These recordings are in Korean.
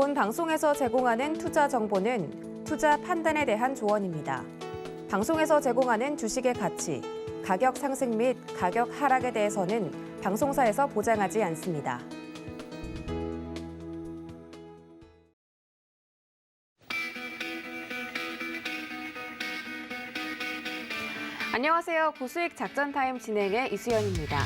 본 방송에서 제공하는 투자 정보는 투자 판단에 대한 조언입니다. 방송에서 제공하는 주식의 가치, 가격 상승 및 가격 하락에 대해서는 방송사에서 보장하지 않습니다. 안녕하세요. 고수익 작전타임 진행의 이수연입니다.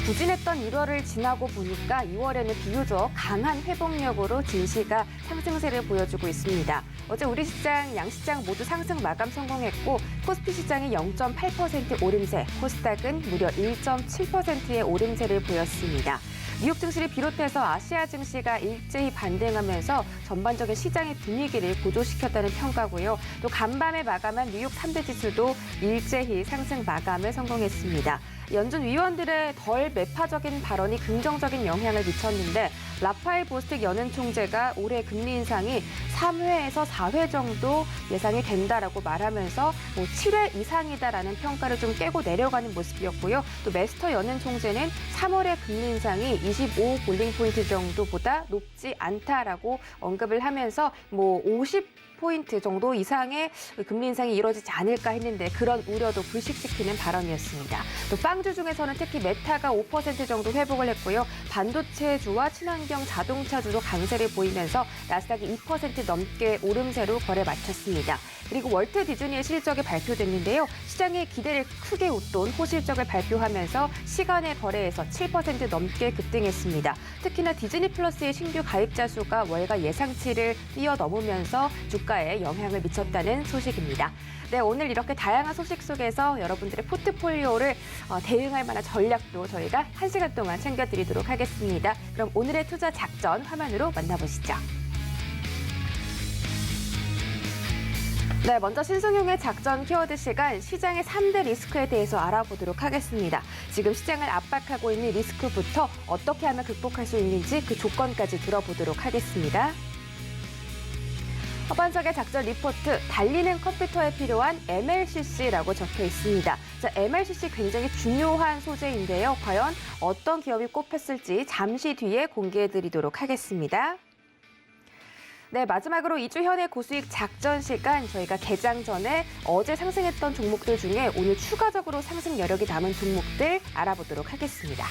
부진했던 1월을 지나고 보니까 2월에는 비교적 강한 회복력으로 증시가 상승세를 보여주고 있습니다. 어제 우리 시장, 양시장 모두 상승 마감 성공했고 코스피 시장이 0.8% 오름세, 코스닥은 무려 1.7%의 오름세를 보였습니다. 뉴욕 증시를 비롯해서 아시아 증시가 일제히 반등하면서 전반적인 시장의 분위기를 고조시켰다는 평가고요. 또 간밤에 마감한 뉴욕 3대 지수도 일제히 상승 마감을 성공했습니다. 연준 위원들의 덜 매파적인 발언이 긍정적인 영향을 미쳤는데 라파엘 보스틱 연은 총재가 올해 금리 인상이 3회에서 4회 정도 예상이 된다라고 말하면서 7회 이상이다라는 평가를 좀 깨고 내려가는 모습이었고요. 또 메스터 연은 총재는 3월의 금리 인상이 25 볼링 포인트 정도보다 높지 않다라고 언급을 하면서 50포인트 정도 이상의 금리 인상이 이루어지지 않을까 했는데 그런 우려도 불식시키는 발언이었습니다. 또 빵주 중에서는 특히 메타가 5% 정도 회복을 했고요. 반도체주와 친환경 자동차주도 강세를 보이면서 나스닥이 2% 넘게 오름세로 거래 마쳤습니다. 그리고 월트 디즈니의 실적이 발표됐는데요. 시장의 기대를 크게 웃돈 호실적을 발표하면서 시간의 거래에서 7% 넘게 급등했습니다. 특히나 디즈니 플러스의 신규 가입자 수가 월가 예상치를 뛰어넘으면서 주가에 영향을 미쳤다는 소식입니다. 네, 오늘 이렇게 다양한 소식 속에서 여러분들의 포트폴리오를 대응할 만한 전략도 저희가 1시간 동안 챙겨드리도록 하겠습니다. 그럼 오늘의 투자 작전 화면으로 만나보시죠. 네, 먼저 신승용의 작전 키워드 시간, 시장의 3대 리스크에 대해서 알아보도록 하겠습니다. 지금 시장을 압박하고 있는 리스크부터 어떻게 하면 극복할 수 있는지 그 조건까지 들어보도록 하겠습니다. 허반석의 작전 리포트, 달리는 컴퓨터에 필요한 MLCC라고 적혀 있습니다. 자, MLCC 굉장히 중요한 소재인데요. 과연 어떤 기업이 꼽혔을지 잠시 뒤에 공개해드리도록 하겠습니다. 네, 마지막으로 2주 현의 고수익 작전 시간, 저희가 개장 전에 어제 상승했던 종목들 중에 오늘 추가적으로 상승 여력이 남은 종목들 알아보도록 하겠습니다.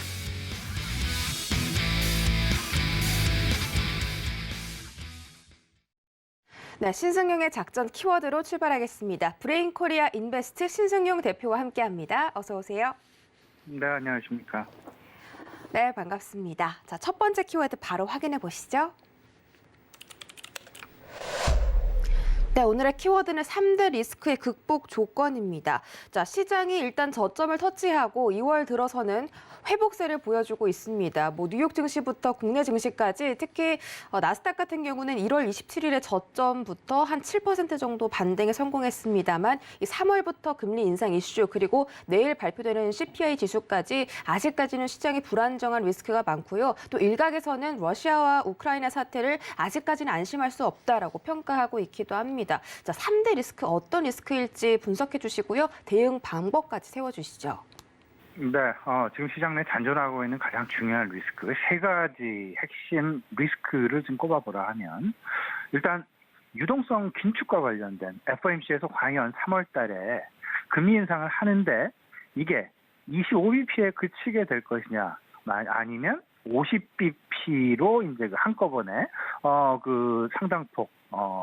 네, 신승용의 작전 키워드로 출발하겠습니다. 브레인 코리아 인베스트 신승용 대표와 함께합니다. 어서 오세요. 네, 안녕하십니까. 네, 반갑습니다. 자, 첫 번째 키워드 바로 확인해 보시죠. 네, 오늘의 키워드는 3대 리스크의 극복 조건입니다. 자, 시장이 일단 저점을 터치하고 2월 들어서는 회복세를 보여주고 있습니다. 뉴욕 증시부터 국내 증시까지 특히 나스닥 같은 경우는 1월 27일에 저점부터 한 7% 정도 반등에 성공했습니다만 이 3월부터 금리 인상 이슈 그리고 내일 발표되는 CPI 지수까지 아직까지는 시장이 불안정한 리스크가 많고요. 또 일각에서는 러시아와 우크라이나 사태를 아직까지는 안심할 수 없다라고 평가하고 있기도 합니다. 자, 3대 리스크 어떤 리스크일지 분석해 주시고요. 대응 방법까지 세워주시죠. 네, 지금 시장 내 잔존하고 있는 가장 중요한 리스크, 세 가지 핵심 리스크를 좀 꼽아보라 하면 일단 유동성 긴축과 관련된 FOMC에서 과연 3월 달에 금리 인상을 하는데 이게 25bp에 그치게 될 것이냐 아니면 50bp로 이제 한꺼번에 그 상당폭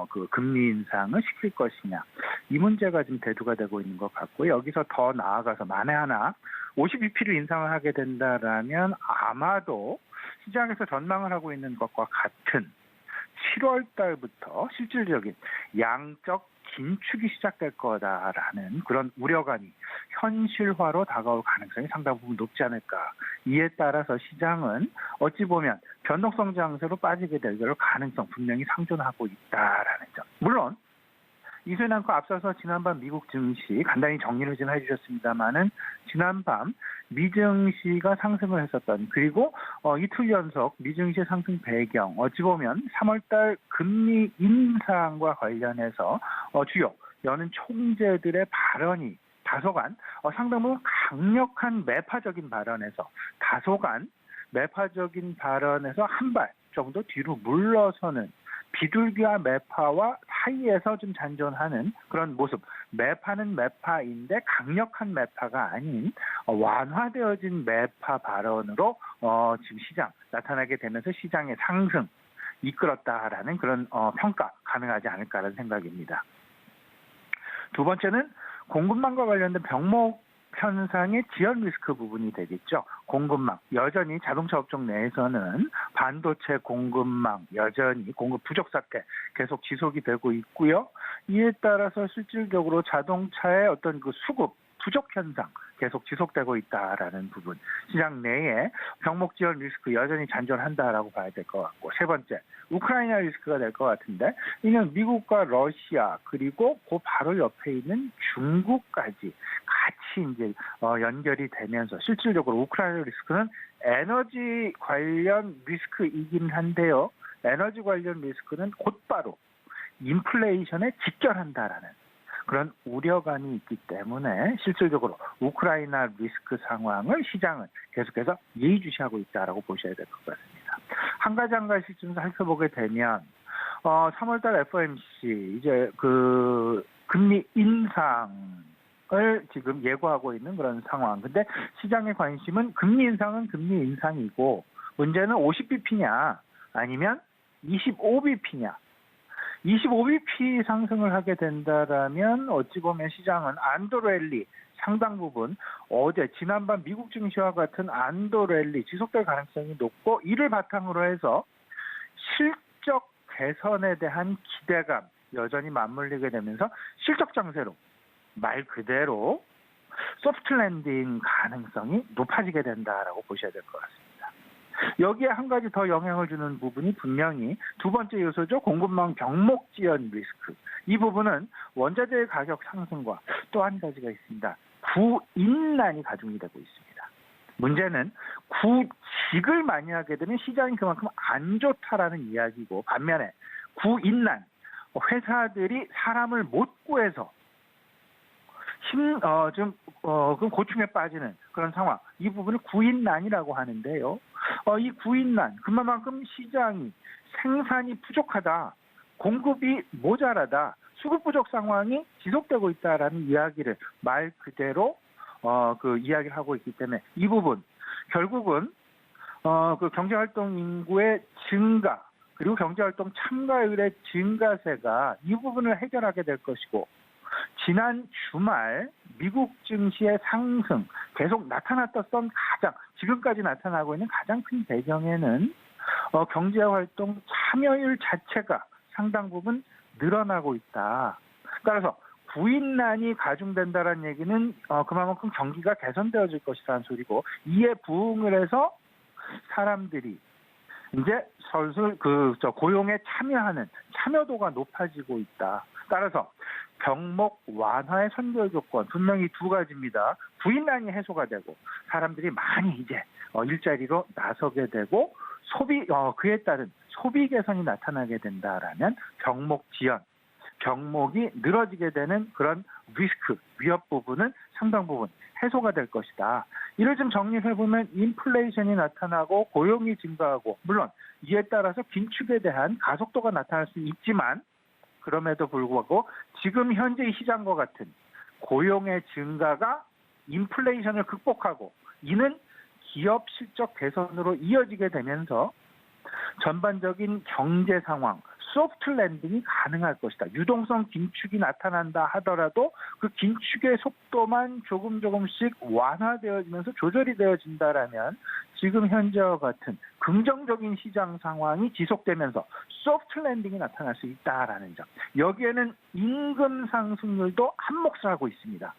그 금리 인상을 시킬 것이냐 이 문제가 지금 대두가 되고 있는 것 같고 여기서 더 나아가서 만에 하나 50bp를 인상을 하게 된다라면 아마도 시장에서 전망을 하고 있는 것과 같은 7월 달부터 실질적인 양적 긴축이 시작될 거다라는 그런 우려감이 현실화로 다가올 가능성이 상당 부분 높지 않을까. 이에 따라서 시장은 어찌 보면 변동성 장세로 빠지게 될 가능성 분명히 상존하고 있다라는 점. 물론 이수연 앵커 앞서서 지난밤 미국 증시 간단히 정리를 좀 해주셨습니다만은 지난밤 미증시가 상승을 했었던 그리고 이틀 연속 미증시의 상승 배경 어찌 보면 3월달 금리 인상과 관련해서 주요 연은 총재들의 발언이 다소간 상당히 강력한 매파적인 발언에서 한 발 정도 뒤로 물러서는 비둘기와 매파와 사이에서 좀 잔존하는 그런 모습. 매파는 매파인데 강력한 매파가 아닌 완화되어진 매파 발언으로 지금 시장 나타나게 되면서 시장의 상승 이끌었다라는 그런 평가 가능하지 않을까라는 생각입니다. 두 번째는 공급망과 관련된 병목 현상의 지연 리스크 부분이 되겠죠. 공급망. 여전히 자동차 업종 내에서는 반도체 공급망 여전히 공급 부족 사태 계속 지속이 되고 있고요. 이에 따라서 실질적으로 자동차의 어떤 그 수급 부족 현상 계속 지속되고 있다라는 부분. 시장 내에 병목 지연 리스크 여전히 잔존한다라고 봐야 될 것 같고, 세 번째 우크라이나 리스크가 될 것 같은데, 이는 미국과 러시아 그리고 그 바로 옆에 있는 중국까지 같이 이제 연결이 되면서 실질적으로 우크라이나 리스크는 에너지 관련 리스크이긴 한데요. 에너지 관련 리스크는 곧바로 인플레이션에 직결한다라는 그런 우려감이 있기 때문에 실질적으로 우크라이나 리스크 상황을 시장은 계속해서 예의주시하고 있다라고 보셔야 될 것 같습니다. 한 가지 좀 살펴보게 되면 3월달 FOMC 이제 그 금리 인상을 지금 예고하고 있는 그런 상황. 근데 시장의 관심은 금리 인상은 금리 인상이고 문제는 50bp냐 아니면 25bp냐. 25bp 상승을 하게 된다라면 어찌 보면 시장은 안도 랠리 상당 부분 어제 지난밤 미국 증시와 같은 안도 랠리 지속될 가능성이 높고, 이를 바탕으로 해서 실적 개선에 대한 기대감 여전히 맞물리게 되면서 실적 장세로 말 그대로 소프트 랜딩 가능성이 높아지게 된다라고 보셔야 될 것 같습니다. 여기에 한 가지 더 영향을 주는 부분이 분명히 두 번째 요소죠. 공급망 병목 지연 리스크. 이 부분은 원자재의 가격 상승과 또 한 가지가 있습니다. 구인난이 가중이 되고 있습니다. 문제는 구직을 많이 하게 되면 시장이 그만큼 안 좋다라는 이야기고, 반면에 구인난, 회사들이 사람을 못 구해서 좀 고충에 빠지는 그런 상황. 이 부분을 구인난이라고 하는데요. 이 구인난, 그만큼 시장이 생산이 부족하다, 공급이 모자라다, 수급 부족 상황이 지속되고 있다라는 이야기를 말 그대로 그 이야기를 하고 있기 때문에 이 부분 결국은 그 경제활동 인구의 증가 그리고 경제활동 참가율의 증가세가 이 부분을 해결하게 될 것이고, 지난 주말 미국 증시의 상승 계속 나타났던 지금까지 나타나고 있는 가장 큰 배경에는 경제활동 참여율 자체가 상당 부분 늘어나고 있다. 따라서 구인난이 가중된다는 얘기는 그만큼 경기가 개선되어질 것이라는 소리고, 이에 부응을 해서 사람들이 이제 슬슬 고용에 참여하는 참여도가 높아지고 있다. 따라서 병목 완화의 선결 조건 분명히 두 가지입니다. 구인난이 해소가 되고 사람들이 많이 이제 일자리로 나서게 되고 그에 따른 소비 개선이 나타나게 된다라면 병목 지연, 병목이 늘어지게 되는 그런 리스크, 위협 부분은 상당 부분 해소가 될 것이다. 이를 좀 정리해보면 인플레이션이 나타나고 고용이 증가하고, 물론 이에 따라서 긴축에 대한 가속도가 나타날 수 있지만, 그럼에도 불구하고 지금 현재 이 시장과 같은 고용의 증가가 인플레이션을 극복하고, 이는 기업 실적 개선으로 이어지게 되면서 전반적인 경제 상황, 소프트 랜딩이 가능할 것이다. 유동성 긴축이 나타난다 하더라도 그 긴축의 속도만 조금씩 완화되어지면서 조절이 되어진다라면 지금 현재와 같은 긍정적인 시장 상황이 지속되면서 소프트 랜딩이 나타날 수 있다라는 점. 여기에는 임금 상승률도 한몫을 하고 있습니다.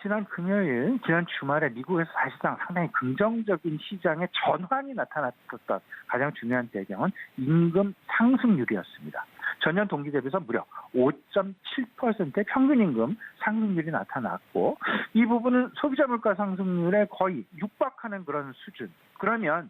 지난 금요일, 지난 주말에 미국에서 사실상 상당히 긍정적인 시장의 전환이 나타났던 가장 중요한 배경은 임금 상승률이었습니다. 전년 동기 대비해서 무려 5.7%의 평균 임금 상승률이 나타났고, 이 부분은 소비자 물가 상승률에 거의 육박하는 그런 수준. 그러면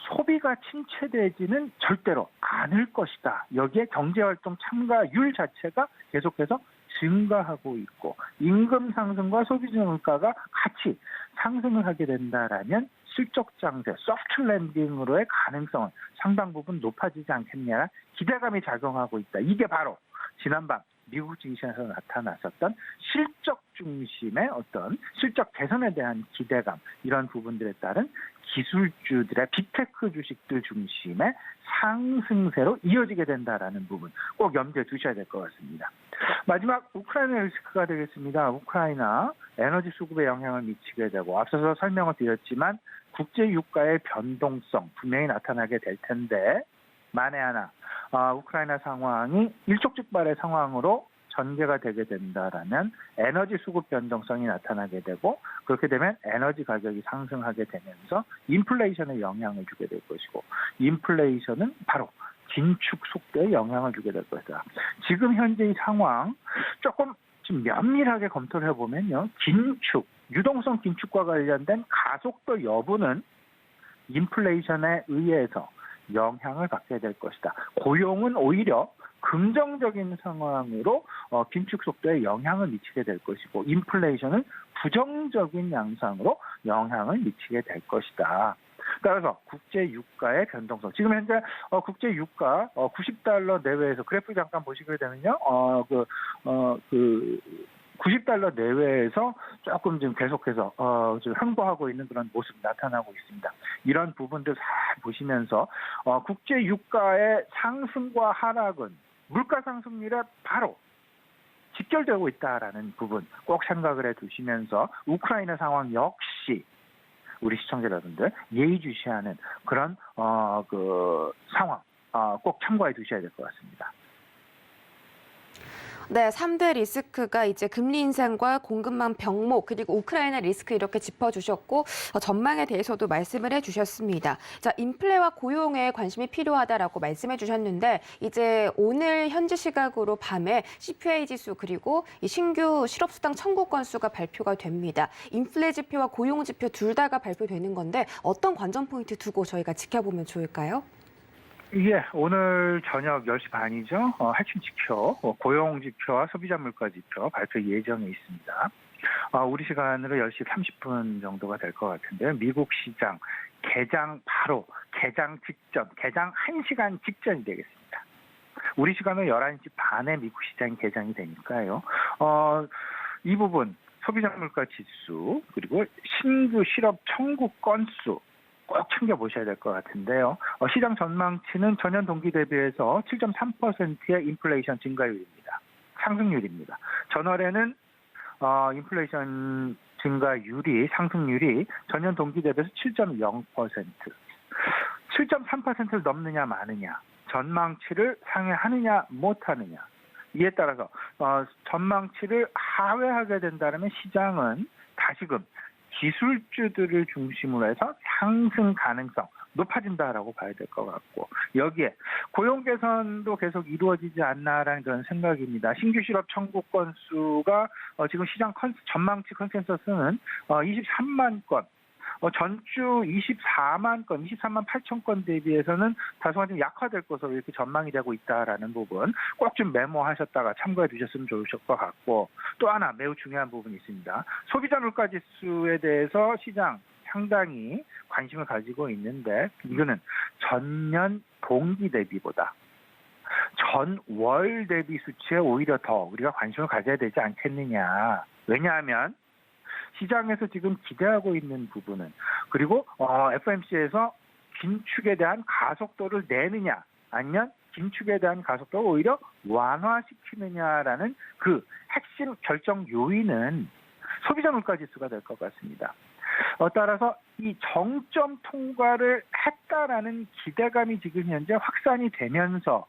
소비가 침체되지는 절대로 않을 것이다. 여기에 경제활동 참가율 자체가 계속해서 증가하고 있고, 임금 상승과 소비자 물가가 같이 상승을 하게 된다라면 실적 장세, 소프트 랜딩으로의 가능성은 상당 부분 높아지지 않겠냐 기대감이 작용하고 있다. 이게 바로 지난밤 미국 증시에서 나타났었던 실적 중심의 어떤 실적 개선에 대한 기대감 이런 부분들에 따른 기술주들의 빅테크 주식들 중심의 상승세로 이어지게 된다라는 부분 꼭 염두에 두셔야 될 것 같습니다. 마지막 우크라이나 리스크가 되겠습니다. 우크라이나 에너지 수급에 영향을 미치게 되고 앞서서 설명을 드렸지만 국제 유가의 변동성 분명히 나타나게 될 텐데 만에 하나 우크라이나 상황이 일촉즉발의 상황으로 전개가 되게 된다라면 에너지 수급 변동성이 나타나게 되고 그렇게 되면 에너지 가격이 상승하게 되면서 인플레이션에 영향을 주게 될 것이고 인플레이션은 바로 긴축 속도에 영향을 주게 될 것이다. 지금 현재 이 상황 조금 좀 면밀하게 검토를 해보면요. 긴축, 유동성 긴축과 관련된 가속도 여부는 인플레이션에 의해서 영향을 받게 될 것이다. 고용은 오히려 긍정적인 상황으로 긴축 속도에 영향을 미치게 될 것이고 인플레이션은 부정적인 양상으로 영향을 미치게 될 것이다. 따라서 국제 유가의 변동성. 지금 현재 국제 유가 90달러 내외에서 그래프 잠깐 보시게 되면요. 90달러 내외에서 조금 좀 계속해서 좀 횡보하고 있는 그런 모습 나타나고 있습니다. 이런 부분들 잘 보시면서 국제 유가의 상승과 하락은 물가 상승률에 바로 직결되고 있다라는 부분 꼭 생각을 해두시면서 우크라이나 상황 역시 우리 시청자 여러분들 예의주시하는 그런 상황 꼭 참고해 두셔야 될 것 같습니다. 네, 3대 리스크가 이제 금리 인상과 공급망 병목 그리고 우크라이나 리스크 이렇게 짚어주셨고 전망에 대해서도 말씀을 해주셨습니다. 자, 인플레와 고용에 관심이 필요하다라고 말씀해 주셨는데 이제 오늘 현지 시각으로 밤에 CPI 지수 그리고 이 신규 실업수당 청구 건수가 발표가 됩니다. 인플레 지표와 고용 지표 둘 다가 발표되는 건데 어떤 관전 포인트 두고 저희가 지켜보면 좋을까요? 예, 오늘 저녁 10시 반이죠. 핵심 지표, 고용 지표와 소비자 물가 지표 발표 예정에 있습니다. 우리 시간으로 10시 30분 정도가 될 것 같은데요. 미국 시장 개장 바로 개장 직전, 개장 1시간 직전이 되겠습니다. 우리 시간으로 11시 반에 미국 시장이 개장이 되니까요. 이 부분 소비자 물가 지수 그리고 신규 실업 청구 건수 꼭 챙겨보셔야 될 것 같은데요. 시장 전망치는 전년 동기 대비해서 7.3%의 인플레이션 증가율입니다. 상승률입니다. 전월에는 인플레이션 증가율이 상승률이 전년 동기 대비해서 7.0%, 7.3%를 넘느냐 마느냐, 전망치를 상회하느냐 못하느냐. 이에 따라서 전망치를 하회하게 된다면 시장은 다시금 기술주들을 중심으로 해서 상승 가능성 높아진다라고 봐야 될 것 같고 여기에 고용 개선도 계속 이루어지지 않나라는 그런 생각입니다. 신규 실업 청구 건수가 지금 시장 전망치 컨센서스는 23만 건, 전주 24만 건, 23만 8천 건 대비해서는 다소간 좀 약화될 것으로 이렇게 전망이 되고 있다라는 부분 꼭 좀 메모하셨다가 참고해 주셨으면 좋으실 것 같고 또 하나 매우 중요한 부분이 있습니다. 소비자 물가 지수에 대해서 시장 상당히 관심을 가지고 있는데 이거는 전년 동기 대비보다 전월 대비 수치에 오히려 더 우리가 관심을 가져야 되지 않겠느냐. 왜냐하면 시장에서 지금 기대하고 있는 부분은 그리고 FOMC에서 긴축에 대한 가속도를 내느냐 아니면 긴축에 대한 가속도를 오히려 완화시키느냐라는 그 핵심 결정 요인은 소비자 물가 지수가 될 것 같습니다. 따라서 이 정점 통과를 했다라는 기대감이 지금 현재 확산이 되면서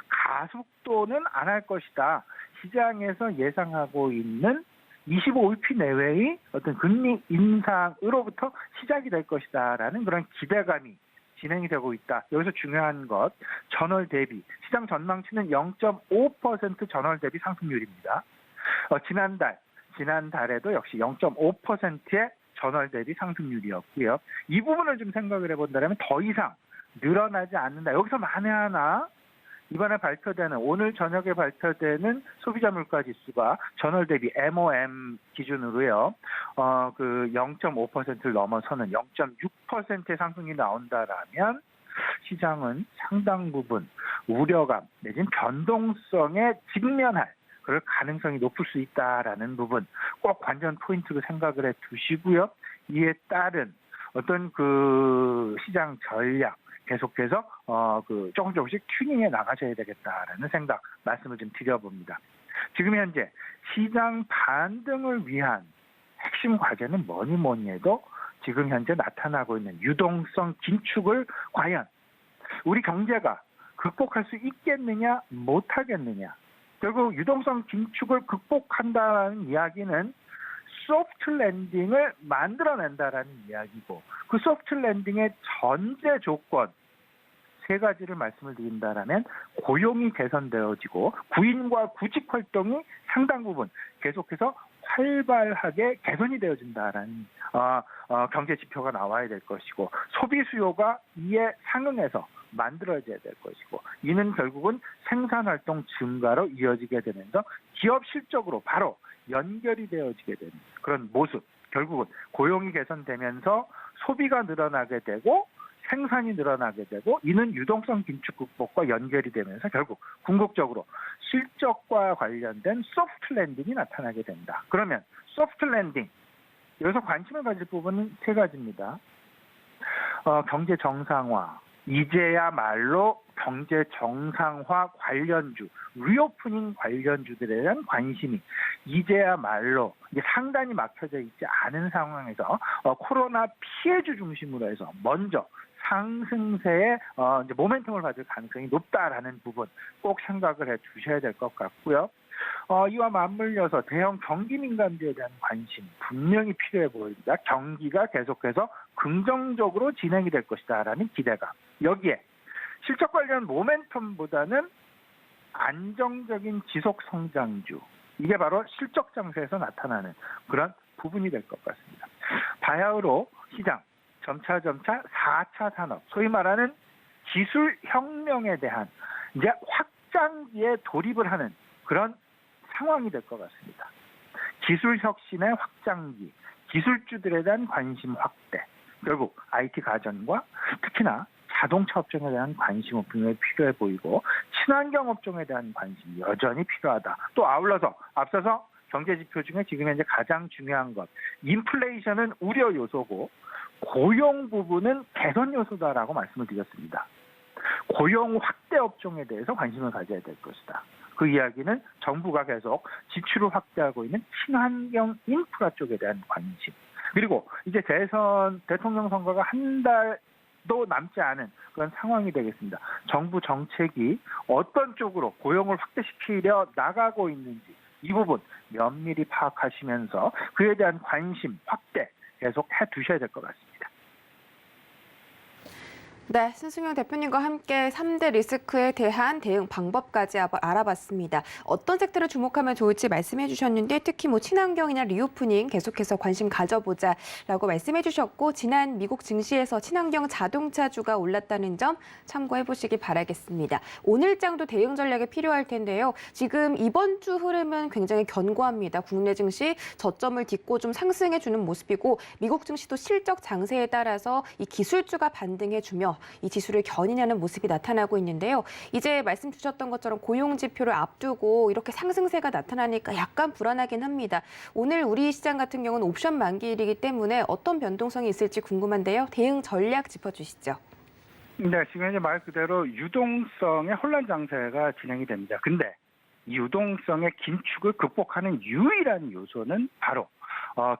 가속도는 안 할 것이다. 시장에서 예상하고 있는 25EP 내외의 어떤 금리 인상으로부터 시작이 될 것이다라는 그런 기대감이 진행이 되고 있다. 여기서 중요한 것, 전월 대비 시장 전망치는 0.5% 전월 대비 상승률입니다. 지난달에도 역시 0.5%의 전월 대비 상승률이었고요. 이 부분을 좀 생각을 해본다면 더 이상 늘어나지 않는다. 여기서 만에 하나 이번에 발표되는 오늘 저녁에 발표되는 소비자 물가 지수가 전월 대비 MOM 기준으로요. 그 0.5%를 넘어서는 0.6%의 상승이 나온다라면 시장은 상당 부분 우려감 내지는 변동성에 직면할 그럴 가능성이 높을 수 있다라는 부분 꼭 관전 포인트로 생각을 해 두시고요. 이에 따른 어떤 그 시장 전략 계속해서 조금씩 튜닝해 나가셔야 되겠다라는 생각 말씀을 좀 드려봅니다. 지금 현재 시장 반등을 위한 핵심 과제는 뭐니 해도 지금 현재 나타나고 있는 유동성 긴축을 과연 우리 경제가 극복할 수 있겠느냐 못하겠느냐. 결국 유동성 긴축을 극복한다는 이야기는 소프트 랜딩을 만들어낸다라는 이야기고 그 소프트 랜딩의 전제 조건 세 가지를 말씀을 드린다라면 고용이 개선되어지고 구인과 구직 활동이 상당 부분 계속해서 활발하게 개선이 되어진다라는 경제 지표가 나와야 될 것이고 소비 수요가 이에 상응해서 만들어져야 될 것이고 이는 결국은 생산활동 증가로 이어지게 되면서 기업 실적으로 바로 연결이 되어지게 되는 그런 모습 결국은 고용이 개선되면서 소비가 늘어나게 되고 생산이 늘어나게 되고 이는 유동성 긴축 극복과 연결이 되면서 결국 궁극적으로 실적과 관련된 소프트 랜딩이 나타나게 된다. 그러면 소프트 랜딩 여기서 관심을 가질 부분은 세 가지입니다. 경제 정상화 이제야말로 경제 정상화 관련주, 리오프닝 관련주들에 대한 관심이 이제야말로 이제 상단이 막혀져 있지 않은 상황에서 코로나 피해주 중심으로 해서 먼저 상승세에 이제 모멘텀을 가질 가능성이 높다라는 부분 꼭 생각을 해 주셔야 될 것 같고요. 이와 맞물려서 대형 경기 민감주에 대한 관심 분명히 필요해 보입니다. 경기가 계속해서 긍정적으로 진행이 될 것이다라는 기대감. 여기에 실적 관련 모멘텀보다는 안정적인 지속 성장주. 이게 바로 실적 장세에서 나타나는 그런 부분이 될 것 같습니다. 바야흐로 시장 점차 4차 산업, 소위 말하는 기술 혁명에 대한 이제 확장기에 돌입을 하는 그런 상황이 될 것 같습니다. 기술 혁신의 확장기, 기술주들에 대한 관심 확대, 결국 IT 가전과 특히나 자동차 업종에 대한 관심은 분명히 필요해 보이고 친환경 업종에 대한 관심이 여전히 필요하다. 또 아울러서 앞서서 경제 지표 중에 지금 현재 가장 중요한 것, 인플레이션은 우려 요소고 고용 부분은 개선 요소다라고 말씀을 드렸습니다. 고용 확대 업종에 대해서 관심을 가져야 될 것이다. 그 이야기는 정부가 계속 지출을 확대하고 있는 친환경 인프라 쪽에 대한 관심. 그리고 이제 대통령 선거가 한 달도 남지 않은 그런 상황이 되겠습니다. 정부 정책이 어떤 쪽으로 고용을 확대시키려 나가고 있는지 이 부분 면밀히 파악하시면서 그에 대한 관심 확대 계속 해두셔야 될 것 같습니다. 네, 신승용 대표님과 함께 3대 리스크에 대한 대응 방법까지 알아봤습니다. 어떤 섹터를 주목하면 좋을지 말씀해 주셨는데 특히 친환경이나 리오프닝 계속해서 관심 가져보자라고 말씀해 주셨고 지난 미국 증시에서 친환경 자동차주가 올랐다는 점 참고해 보시기 바라겠습니다. 오늘 장도 대응 전략이 필요할 텐데요. 지금 이번 주 흐름은 굉장히 견고합니다. 국내 증시 저점을 딛고 좀 상승해 주는 모습이고 미국 증시도 실적 장세에 따라서 이 기술주가 반등해주며 이 지수를 견인하는 모습이 나타나고 있는데요. 이제 말씀 주셨던 것처럼 고용 지표를 앞두고 이렇게 상승세가 나타나니까 약간 불안하긴 합니다. 오늘 우리 시장 같은 경우는 옵션 만기일이기 때문에 어떤 변동성이 있을지 궁금한데요. 대응 전략 짚어주시죠. 네, 지금 현재 말 그대로 유동성의 혼란 장세가 진행이 됩니다. 근데 이 유동성의 긴축을 극복하는 유일한 요소는 바로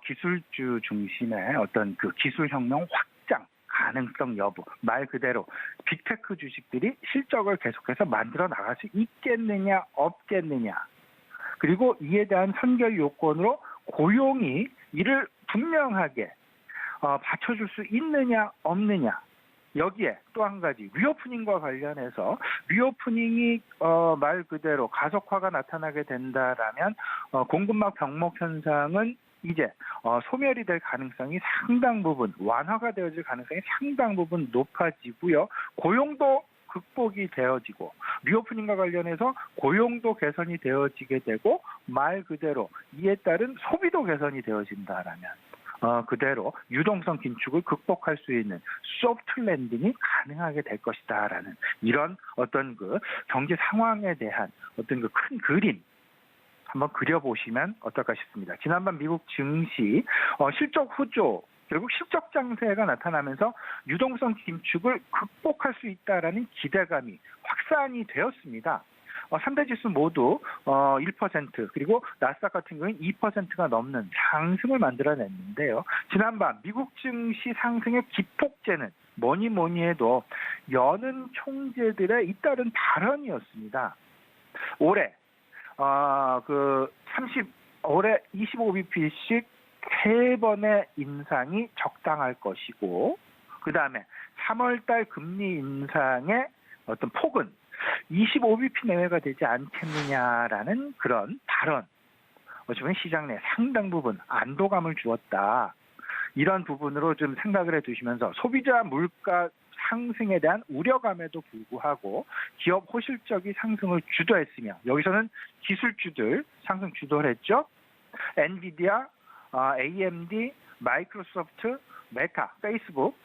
기술주 중심의 어떤 그 기술혁명 확장 가능성 여부, 말 그대로 빅테크 주식들이 실적을 계속해서 만들어 나갈 수 있겠느냐 없겠느냐, 그리고 이에 대한 선결 요건으로 고용이 이를 분명하게 받쳐줄 수 있느냐 없느냐, 여기에 또 한 가지 리오프닝과 관련해서 리오프닝이 말 그대로 가속화가 나타나게 된다라면 공급망 병목 현상은 이제 소멸이 될 가능성이 상당 부분 완화가 되어질 가능성이 상당 부분 높아지고요. 고용도 극복이 되어지고 리오프닝과 관련해서 고용도 개선이 되어지게 되고 말 그대로 이에 따른 소비도 개선이 되어진다라면 그대로 유동성 긴축을 극복할 수 있는 소프트 랜딩이 가능하게 될 것이다라는 이런 어떤 그 경제 상황에 대한 어떤 그 큰 그림 한번 그려보시면 어떨까 싶습니다. 지난번 미국 증시 실적 후조 결국 실적 장세가 나타나면서 유동성 긴축을 극복할 수 있다라는 기대감이 확산이 되었습니다. 3대 지수 모두 1% 그리고 나스닥 같은 경우는 2%가 넘는 상승을 만들어냈는데요. 지난밤 미국 증시 상승의 기폭제는 뭐니 해도 여는 총재들의 잇따른 발언이었습니다. 올해 올해 25bp씩 3번의 인상이 적당할 것이고 그 다음에 3월달 금리 인상의 어떤 폭은 25bp 내외가 되지 않겠느냐라는 그런 발언. 어쩌면 시장 내 상당 부분 안도감을 주었다. 이런 부분으로 좀 생각을 해두시면서 소비자 물가 상승에 대한 우려감에도 불구하고 기업 호실적이 상승을 주도했으며 여기서는 기술주들 상승 주도를 했죠. 엔비디아, AMD, 마이크로소프트, 메타, 페이스북,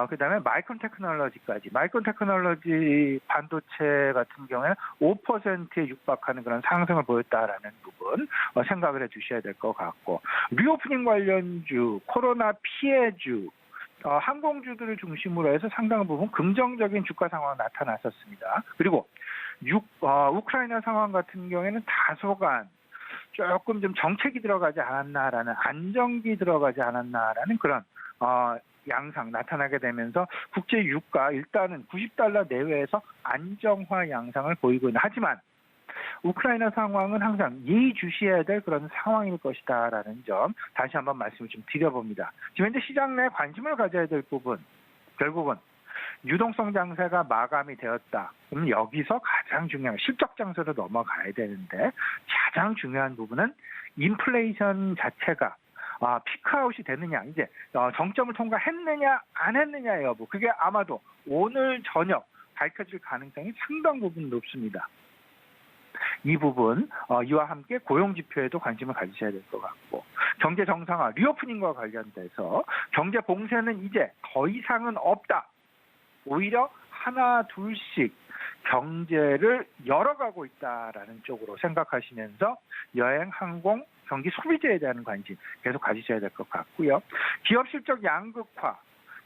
그다음에 마이크론 테크놀로지까지. 마이크론 테크놀로지 반도체 같은 경우에는 5%에 육박하는 그런 상승을 보였다라는 부분 생각을 해주셔야 될 것 같고 리오프닝 관련주, 코로나 피해주, 항공주들을 중심으로 해서 상당한 부분 긍정적인 주가 상황 나타났었습니다. 그리고 우크라이나 상황 같은 경우에는 다소간 조금 좀 정책이 들어가지 않았나라는 안정기 들어가지 않았나라는 그런 양상 나타나게 되면서 국제 유가 일단은 90달러 내외에서 안정화 양상을 보이고 있는 하지만 우크라이나 상황은 항상 예의주시해야 될 그런 상황일 것이다라는 점 다시 한번 말씀을 좀 드려봅니다. 지금 현재 시장 내 관심을 가져야 될 부분 결국은 유동성 장세가 마감이 되었다. 그럼 여기서 가장 중요한 실적 장세로 넘어가야 되는데 가장 중요한 부분은 인플레이션 자체가 피크아웃이 되느냐 이제 정점을 통과했느냐 안 했느냐의 여부 그게 아마도 오늘 저녁 밝혀질 가능성이 상당 부분 높습니다. 이 부분 이와 함께 고용 지표에도 관심을 가지셔야 될 것 같고 경제 정상화 리오프닝과 관련돼서 경제 봉쇄는 이제 더 이상은 없다. 오히려 하나 둘씩 경제를 열어가고 있다라는 쪽으로 생각하시면서 여행, 항공, 경기 소비재에 대한 관심 계속 가지셔야 될 것 같고요. 기업 실적 양극화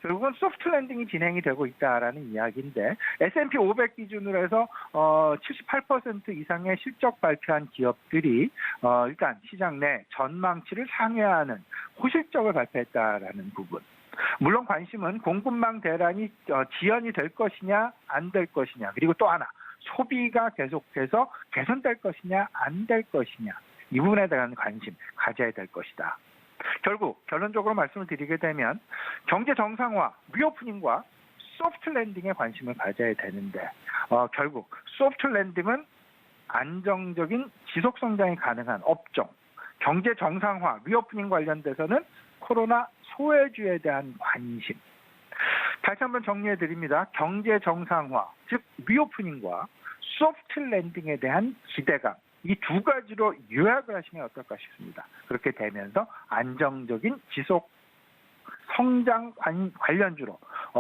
결국은 소프트 랜딩이 진행이 되고 있다라는 이야기인데 S&P 500 기준으로 해서 78% 이상의 실적 발표한 기업들이 일단 시장 내 전망치를 상회하는 호실적을 발표했다라는 부분. 물론 관심은 공급망 대란이 지연이 될 것이냐 안 될 것이냐 그리고 또 하나 소비가 계속해서 개선될 것이냐 안 될 것이냐 이 부분에 대한 관심 가져야 될 것이다. 결국 결론적으로 말씀을 드리게 되면 경제 정상화, 리오프닝과 소프트 랜딩에 관심을 가져야 되는데 결국 소프트 랜딩은 안정적인 지속 성장이 가능한 업종, 경제 정상화, 리오프닝 관련돼서는 코로나 소외주에 대한 관심. 다시 한번 정리해 드립니다. 경제 정상화, 즉 리오프닝과 소프트 랜딩에 대한 기대감. 이 두 가지로 요약을 하시면 어떨까 싶습니다. 그렇게 되면서 안정적인 지속 성장 관련주로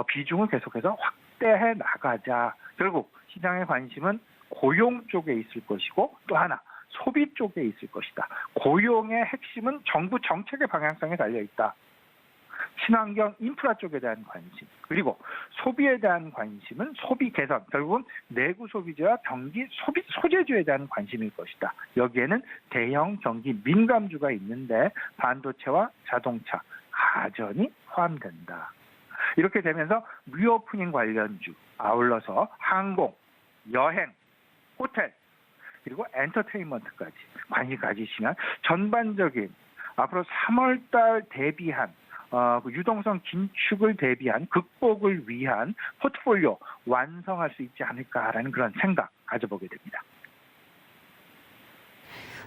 비중을 계속해서 확대해 나가자. 결국 시장의 관심은 고용 쪽에 있을 것이고 또 하나 소비 쪽에 있을 것이다. 고용의 핵심은 정부 정책의 방향성에 달려있다. 친환경 인프라 쪽에 대한 관심 그리고 소비에 대한 관심은 소비 개선 결국은 내구 소비재와 경기 소재주에 대한 관심일 것이다. 여기에는 대형 경기 민감주가 있는데 반도체와 자동차, 가전이 포함된다. 이렇게 되면서 리오프닝 관련주 아울러서 항공, 여행, 호텔 그리고 엔터테인먼트까지 관심 가지시면 전반적인 앞으로 3월달 대비한 유동성 긴축을 대비한 극복을 위한 포트폴리오 완성할 수 있지 않을까라는 그런 생각 가져보게 됩니다.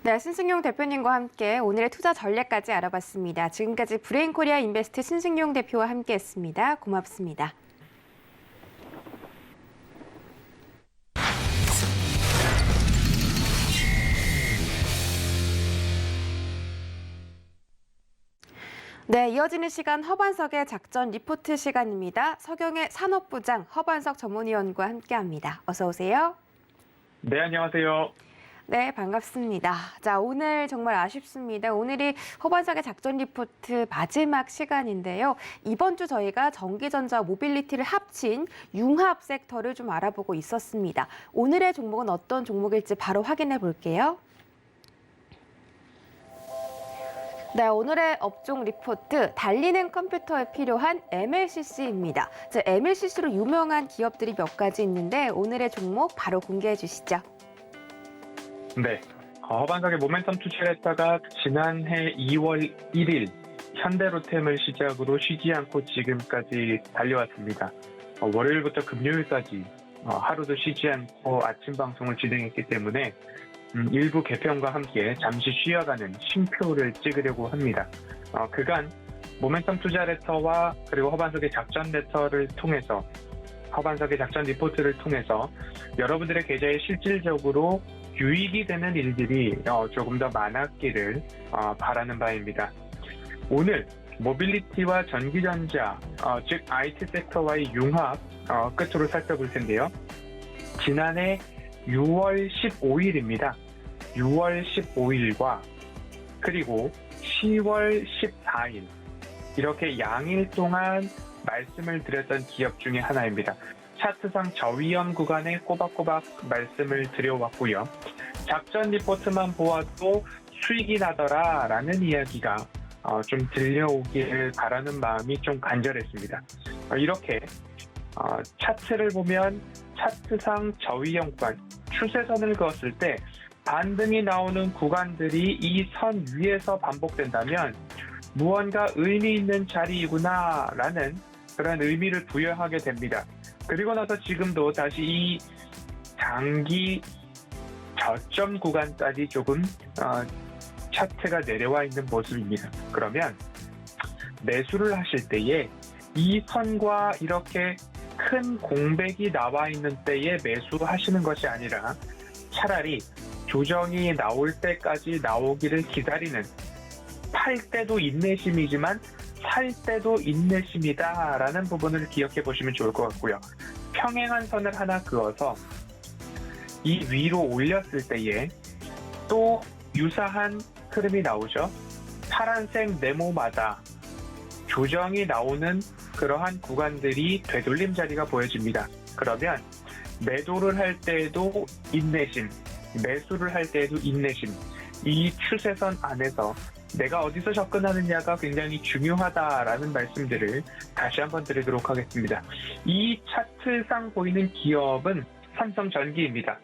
네, 신승용 대표님과 함께 오늘의 투자 전략까지 알아봤습니다. 지금까지 브레인코리아 인베스트 신승용 대표와 함께했습니다. 고맙습니다. 네, 이어지는 시간 허반석의 작전 리포트 시간입니다. 서경의 산업부장 허반석 전문위원과 함께합니다. 어서 오세요. 네, 안녕하세요. 네, 반갑습니다. 자, 오늘 정말 아쉽습니다. 오늘이 허반석의 작전 리포트 마지막 시간인데요. 이번 주 저희가 전기전자 모빌리티를 합친 융합 섹터를 좀 알아보고 있었습니다. 오늘의 종목은 어떤 종목일지 바로 확인해 볼게요. 네, 오늘의 업종 리포트, 달리는 컴퓨터에 필요한 MLCC입니다. MLCC로 유명한 기업들이 몇 가지 있는데 오늘의 종목 바로 공개해 주시죠. 네, 허반석의 모멘텀 투자를 했다가 지난해 2월 1일 현대로템을 시작으로 쉬지 않고 지금까지 달려왔습니다. 월요일부터 금요일까지 하루도 쉬지 않고 아침 방송을 진행했기 때문에 일부 개편과 함께 잠시 쉬어가는 쉼표를 찍으려고 합니다. 그간 모멘텀 투자 레터와 그리고 허반석의 작전 레터를 통해서 허반석의 작전 리포트를 통해서 여러분들의 계좌에 실질적으로 유익이 되는 일들이 조금 더 많았기를 바라는 바입니다. 오늘 모빌리티와 전기전자, 즉 IT 섹터와의 융합 끝으로 살펴볼 텐데요. 지난해 6월 15일입니다. 6월 15일과 그리고 10월 14일 이렇게 양일 동안 말씀을 드렸던 기업 중에 하나입니다. 차트상 저위험 구간에 꼬박꼬박 말씀을 드려왔고요. 작전 리포트만 보아도 수익이 나더라라는 이야기가 좀 들려오기를 바라는 마음이 좀 간절했습니다. 이렇게 차트를 보면 차트상 저위험 구간, 추세선을 그었을 때 반등이 나오는 구간들이 이 선 위에서 반복된다면 무언가 의미 있는 자리이구나라는 그런 의미를 부여하게 됩니다. 그리고 나서 지금도 다시 이 장기 저점 구간까지 조금 차트가 내려와 있는 모습입니다. 그러면 매수를 하실 때에 이 선과 이렇게 큰 공백이 나와 있는 때에 매수하시는 것이 아니라 차라리 조정이 나올 때까지 나오기를 기다리는, 팔 때도 인내심이지만 살 때도 인내심이다라는 부분을 기억해 보시면 좋을 것 같고요. 평행한 선을 하나 그어서 이 위로 올렸을 때에 또 유사한 흐름이 나오죠. 파란색 네모마다 조정이 나오는 그러한 구간들이 되돌림 자리가 보여집니다. 그러면 매도를 할 때에도 인내심, 매수를 할 때에도 인내심, 이 추세선 안에서 내가 어디서 접근하느냐가 굉장히 중요하다라는 말씀들을 다시 한번 드리도록 하겠습니다. 이 차트상 보이는 기업은 삼성전기입니다.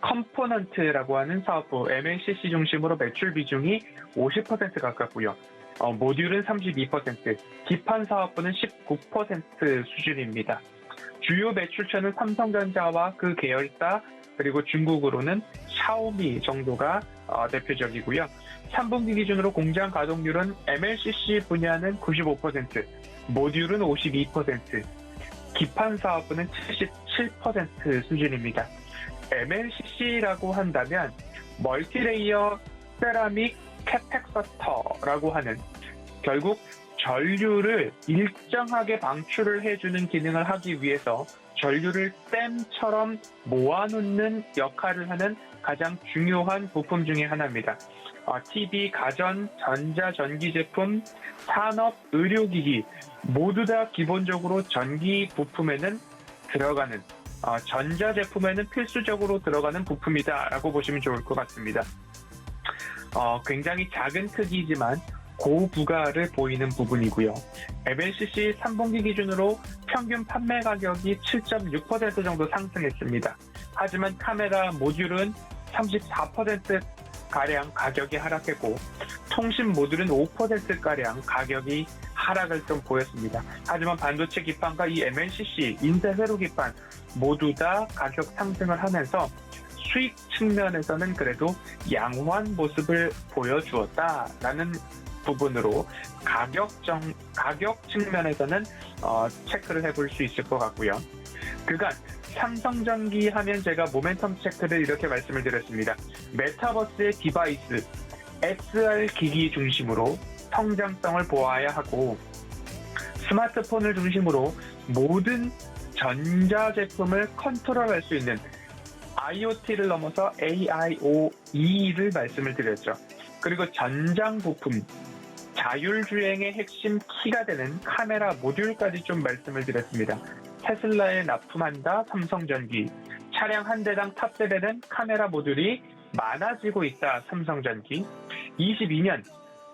컴포넌트라고 하는 사업부 MLCC 중심으로 매출 비중이 50% 가깝고요. 모듈은 32%, 기판 사업부는 19% 수준입니다. 주요 매출처는 삼성전자와 그 계열사 그리고 중국으로는 샤오미 정도가 대표적이고요. 3분기 기준으로 공장 가동률은 MLCC 분야는 95%, 모듈은 52%, 기판 사업부는 77% 수준입니다. MLCC라고 한다면 멀티레이어 세라믹 캐팩서터라고 하는 결국 전류를 일정하게 방출을 해주는 기능을 하기 위해서 전류를 댐처럼 모아놓는 역할을 하는 가장 중요한 부품 중에 하나입니다. TV, 가전, 전자전기 제품, 산업, 의료기기 모두 다 기본적으로 전기 부품에는 들어가는, 전자제품에는 필수적으로 들어가는 부품이다라고 보시면 좋을 것 같습니다. 굉장히 작은 크기지만 고부가를 보이는 부분이고요. MLCC 3분기 기준으로 평균 판매 가격이 7.6% 정도 상승했습니다. 하지만 카메라 모듈은 34%가량 가격이 하락했고 통신 모듈은 5%가량 가격이 하락을 좀 보였습니다. 하지만 반도체 기판과 이 MLCC, 인쇄 회로 기판 모두 다 가격 상승을 하면서 수익 측면에서는 그래도 양호한 모습을 보여주었다라는 부분으로 가격 측면에서는 체크를 해볼 수 있을 것 같고요. 그간 삼성전기 하면 제가 모멘텀 체크를 이렇게 말씀을 드렸습니다. 메타버스의 디바이스, XR 기기 중심으로 성장성을 보아야 하고 스마트폰을 중심으로 모든 전자제품을 컨트롤할 수 있는 IoT를 넘어서 AIoE를 말씀을 드렸죠. 그리고 전장 부품, 자율주행의 핵심 키가 되는 카메라 모듈까지 좀 말씀을 드렸습니다. 테슬라에 납품한다 삼성전기, 차량 한 대당 탑재되는 카메라 모듈이 많아지고 있다 삼성전기, 22년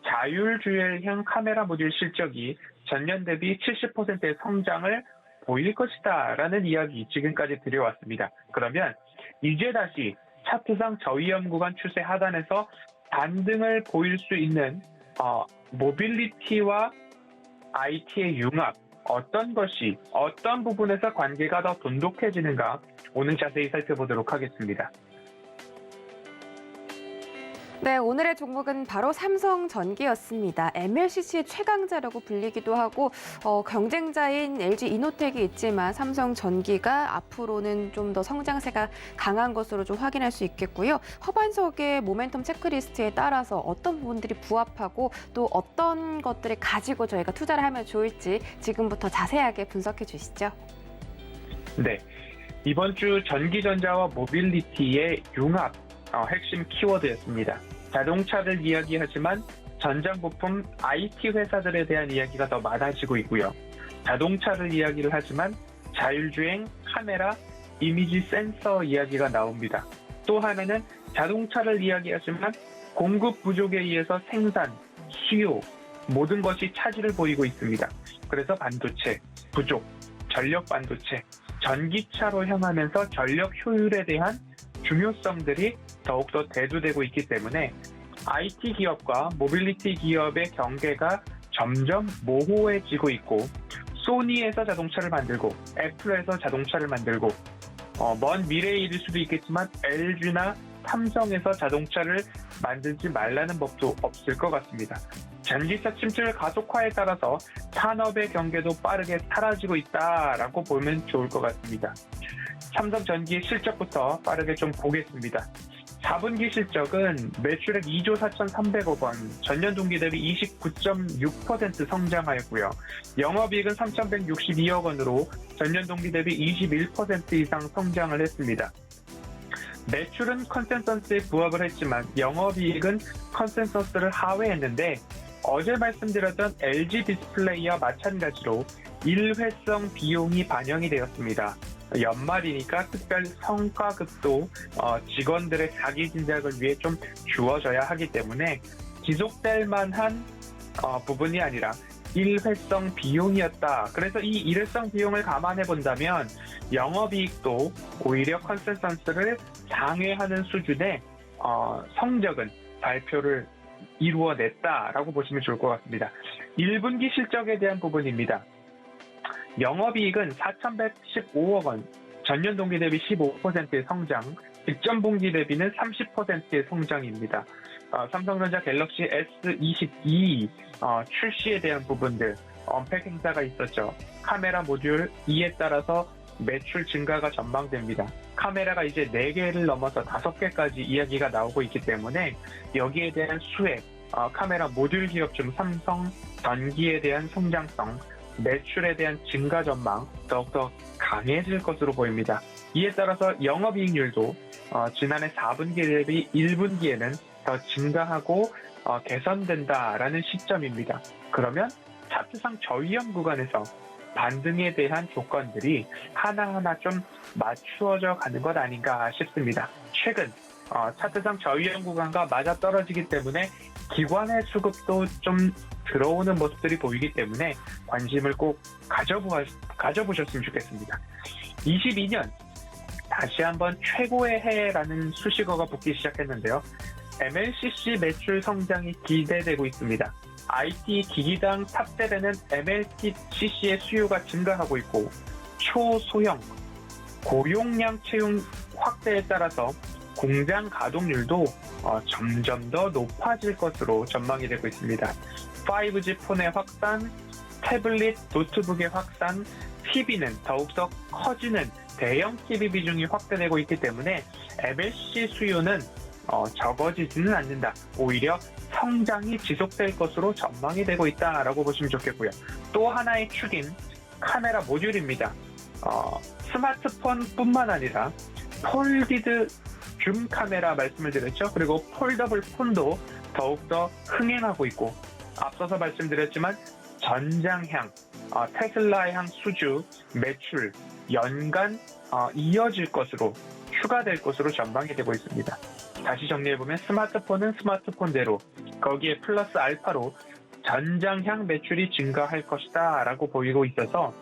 자율주행형 카메라 모듈 실적이 전년 대비 70%의 성장을 보일 것이다 라는 이야기 지금까지 드려왔습니다. 그러면 이제 다시 차트상 저위험 구간 추세 하단에서 반등을 보일 수 있는 모빌리티와 IT의 융합, 어떤 부분에서 관계가 더 돈독해지는가 오늘 자세히 살펴보도록 하겠습니다. 네, 오늘의 종목은 바로 삼성전기였습니다. MLCC 최강자라고 불리기도 하고 경쟁자인 LG 이노텍이 있지만 삼성전기가 앞으로는 좀 더 성장세가 강한 것으로 좀 확인할 수 있겠고요. 허반석의 모멘텀 체크리스트에 따라서 어떤 부분들이 부합하고 또 어떤 것들을 가지고 저희가 투자를 하면 좋을지 지금부터 자세하게 분석해 주시죠. 네, 이번 주 전기전자와 모빌리티의 융합 핵심 키워드였습니다. 자동차를 이야기하지만 전장 부품 IT 회사들에 대한 이야기가 더 많아지고 있고요. 자동차를 이야기를 하지만 자율주행, 카메라, 이미지 센서 이야기가 나옵니다. 또 하나는 자동차를 이야기하지만 공급 부족에 의해서 생산, 수요, 모든 것이 차질을 보이고 있습니다. 그래서 반도체 부족, 전력 반도체, 전기차로 향하면서 전력 효율에 대한 중요성들이 더욱더 대두되고 있기 때문에 IT 기업과 모빌리티 기업의 경계가 점점 모호해지고 있고 소니에서 자동차를 만들고 애플에서 자동차를 만들고 먼 미래의 일일 수도 있겠지만 LG나 삼성에서 자동차를 만들지 말라는 법도 없을 것 같습니다. 전기차 침투 가속화에 따라서 산업의 경계도 빠르게 사라지고 있다라고 보면 좋을 것 같습니다. 삼성전기의 실적부터 빠르게 좀 보겠습니다. 4분기 실적은 매출액 2조 4,300억 원, 전년 동기 대비 29.6% 성장하였고요. 영업이익은 3,162억 원으로 전년 동기 대비 21% 이상 성장을 했습니다. 매출은 컨센서스에 부합을 했지만 영업이익은 컨센서스를 하회했는데 어제 말씀드렸던 LG 디스플레이와 마찬가지로 일회성 비용이 반영이 되었습니다. 연말이니까 특별 성과급도 직원들의 자기 진작을 위해 좀 주어져야 하기 때문에 지속될 만한 부분이 아니라 일회성 비용이었다. 그래서 이 일회성 비용을 감안해 본다면 영업이익도 오히려 컨센서스를 상회하는 수준의 성적은 발표를 이루어냈다라고 보시면 좋을 것 같습니다. 1분기 실적에 대한 부분입니다. 영업이익은 4,115억 원, 전년 동기 대비 15%의 성장, 직전 분기 대비는 30%의 성장입니다. 삼성전자 갤럭시 S22 출시에 대한 부분들, 언팩 행사가 있었죠. 카메라 모듈 2에 따라서 매출 증가가 전망됩니다. 카메라가 이제 4개를 넘어서 5개까지 이야기가 나오고 있기 때문에 여기에 대한 수혜, 카메라 모듈 기업 중 삼성전기에 대한 성장성, 매출에 대한 증가 전망 더욱더 강해질 것으로 보입니다. 이에 따라서 영업이익률도 지난해 4분기 대비 1분기에는 더 증가하고 개선된다라는 시점입니다. 그러면 차트상 저위험 구간에서 반등에 대한 조건들이 하나하나 좀 맞추어져 가는 것 아닌가 싶습니다. 최근 차트상 저위험 구간과 맞아떨어지기 때문에 기관의 수급도 좀 들어오는 모습들이 보이기 때문에 관심을 꼭 가져보셨으면 좋겠습니다. 22년 다시 한번 최고의 해라는 수식어가 붙기 시작했는데요. MLCC 매출 성장이 기대되고 있습니다. IT 기기당 탑재되는 MLCC의 수요가 증가하고 있고 초소형, 고용량 채용 확대에 따라서 공장 가동률도 점점 더 높아질 것으로 전망이 되고 있습니다. 5G 폰의 확산, 태블릿, 노트북의 확산, TV는 더욱더 커지는 대형 TV 비중이 확대되고 있기 때문에 MLCC 수요는 적어지지는 않는다. 오히려 성장이 지속될 것으로 전망이 되고 있다라고 보시면 좋겠고요. 또 하나의 축인 카메라 모듈입니다. 스마트폰뿐만 아니라 폴디드 줌 카메라 말씀을 드렸죠. 그리고 폴더블 폰도 더욱더 흥행하고 있고, 앞서서 말씀드렸지만 전장향, 테슬라향 수주, 매출 연간 이어질 것으로, 추가될 것으로 전망이 되고 있습니다. 다시 정리해보면 스마트폰은 스마트폰대로, 거기에 플러스 알파로 전장향 매출이 증가할 것이다 라고 보이고 있어서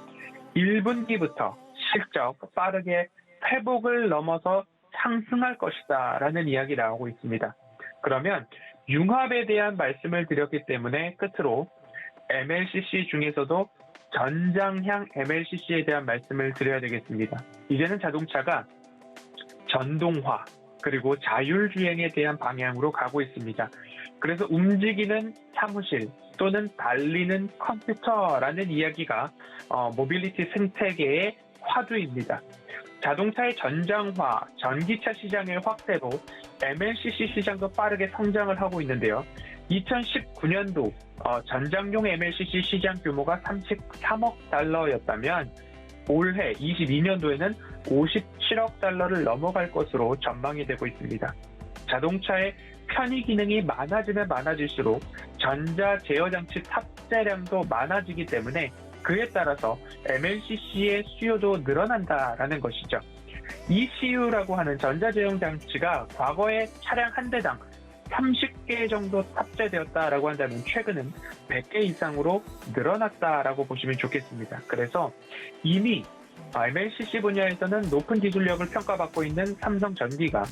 1분기부터 실적 빠르게 회복을 넘어서 상승할 것이다 라는 이야기 나오고 있습니다. 그러면 융합에 대한 말씀을 드렸기 때문에 끝으로 MLCC 중에서도 전장향 MLCC에 대한 말씀을 드려야 되겠습니다. 이제는 자동차가 전동화 그리고 자율주행에 대한 방향으로 가고 있습니다. 그래서 움직이는 사무실 또는 달리는 컴퓨터라는 이야기가 모빌리티 생태계의 화두입니다. 자동차의 전장화, 전기차 시장의 확대로 MLCC 시장도 빠르게 성장을 하고 있는데요. 2019년도 전장용 MLCC 시장 규모가 33억 달러였다면 올해 22년도에는 57억 달러를 넘어갈 것으로 전망이 되고 있습니다. 자동차의 편의 기능이 많아지면 많아질수록 전자 제어 장치 탑재량도 많아지기 때문에 그에 따라서 MLCC의 수요도 늘어난다라는 것이죠. ECU라고 하는 전자제형 장치가 과거에 차량 한 대당 30개 정도 탑재되었다라고 한다면 최근은 100개 이상으로 늘어났다라고 보시면 좋겠습니다. 그래서 이미 MLCC 분야에서는 높은 기술력을 평가받고 있는 삼성전기가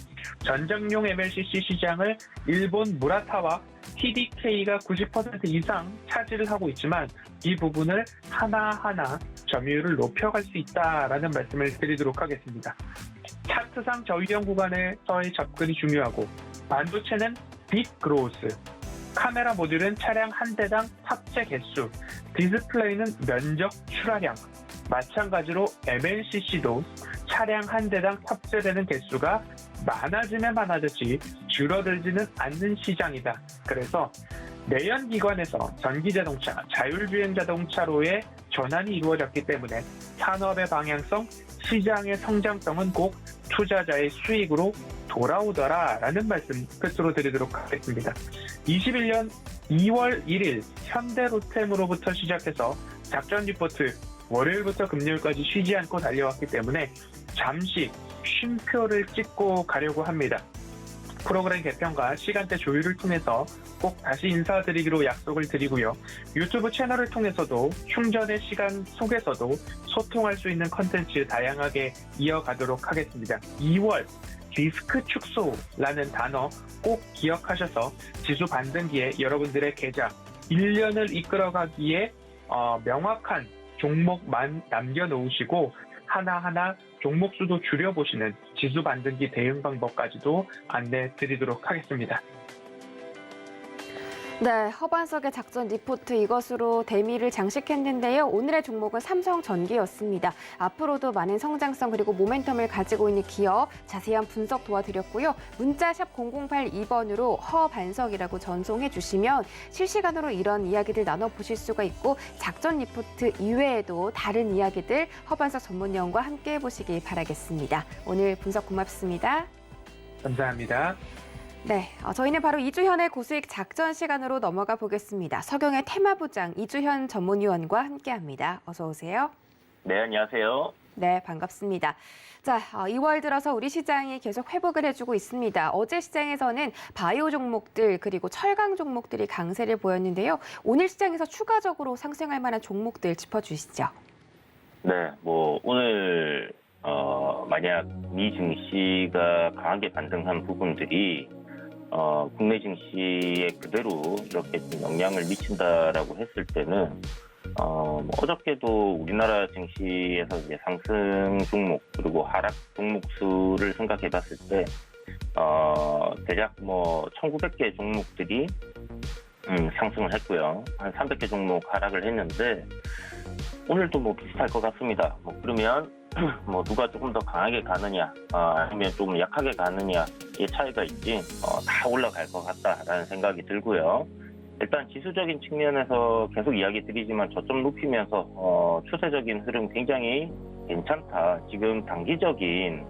전장용 MLCC 시장을 일본 무라타와 TDK가 90% 이상 차지를 하고 있지만 이 부분을 하나하나 점유율을 높여갈 수 있다라는 말씀을 드리도록 하겠습니다. 차트상 저위험 구간에서의 접근이 중요하고, 반도체는 빅 그로우스, 카메라 모듈은 차량 한 대당 탑재 개수, 디스플레이는 면적 출하량, 마찬가지로 MLCC도 차량 한 대당 탑재되는 개수가 많아지면 많아졌지 줄어들지는 않는 시장이다. 그래서 내연기관에서 전기자동차, 자율주행 자동차로의 전환이 이루어졌기 때문에 산업의 방향성, 시장의 성장성은 꼭 투자자의 수익으로 돌아오더라라는 말씀 끝으로 드리도록 하겠습니다. 21년 2월 1일 현대로템으로부터 시작해서 작전 리포트 월요일부터 금요일까지 쉬지 않고 달려왔기 때문에 잠시 쉼표를 찍고 가려고 합니다. 프로그램 개편과 시간대 조율을 통해서 꼭 다시 인사드리기로 약속을 드리고요. 유튜브 채널을 통해서도 충전의 시간 속에서도 소통할 수 있는 컨텐츠 다양하게 이어가도록 하겠습니다. 2월 리스크 축소라는 단어 꼭 기억하셔서 지수 반등기에 여러분들의 계좌 1년을 이끌어가기에 명확한 종목만 남겨놓으시고 하나하나 종목 수도 줄여보시는 지수 반등기 대응 방법까지도 안내 드리도록 하겠습니다. 네, 허반석의 작전 리포트 이것으로 대미를 장식했는데요. 오늘의 종목은 삼성전기였습니다. 앞으로도 많은 성장성 그리고 모멘텀을 가지고 있는 기업 자세한 분석 도와드렸고요. 문자 샵 0082번으로 허반석이라고 전송해 주시면 실시간으로 이런 이야기들 나눠보실 수가 있고, 작전 리포트 이외에도 다른 이야기들 허반석 전문위원과 함께 해보시기 바라겠습니다. 오늘 분석 고맙습니다. 감사합니다. 네, 저희는 바로 이주현의 고수익 작전 시간으로 넘어가 보겠습니다. 서경의 테마부장 이주현 전문위원과 함께합니다. 어서 오세요. 네, 안녕하세요. 네, 반갑습니다. 자, 2월 들어서 우리 시장이 계속 회복을 해주고 있습니다. 어제 시장에서는 바이오 종목들 그리고 철강 종목들이 강세를 보였는데요. 오늘 시장에서 추가적으로 상승할 만한 종목들 짚어주시죠. 네, 오늘 만약 미 증시가 강하게 반등한 부분들이 국내 증시에 그대로 이렇게 좀 영향을 미친다라고 했을 때는 어저께도 우리나라 증시에서 이제 상승 종목 그리고 하락 종목 수를 생각해 봤을 때 대략 1,900개 종목들이 상승을 했고요. 한 300개 종목 하락을 했는데 오늘도 비슷할 것 같습니다. 그러면 뭐 누가 조금 더 강하게 가느냐 아니면 좀 약하게 가느냐의 차이가 있지 다 올라갈 것 같다라는 생각이 들고요. 일단 지수적인 측면에서 계속 이야기 드리지만 저점 높이면서 추세적인 흐름 굉장히 괜찮다. 지금 단기적인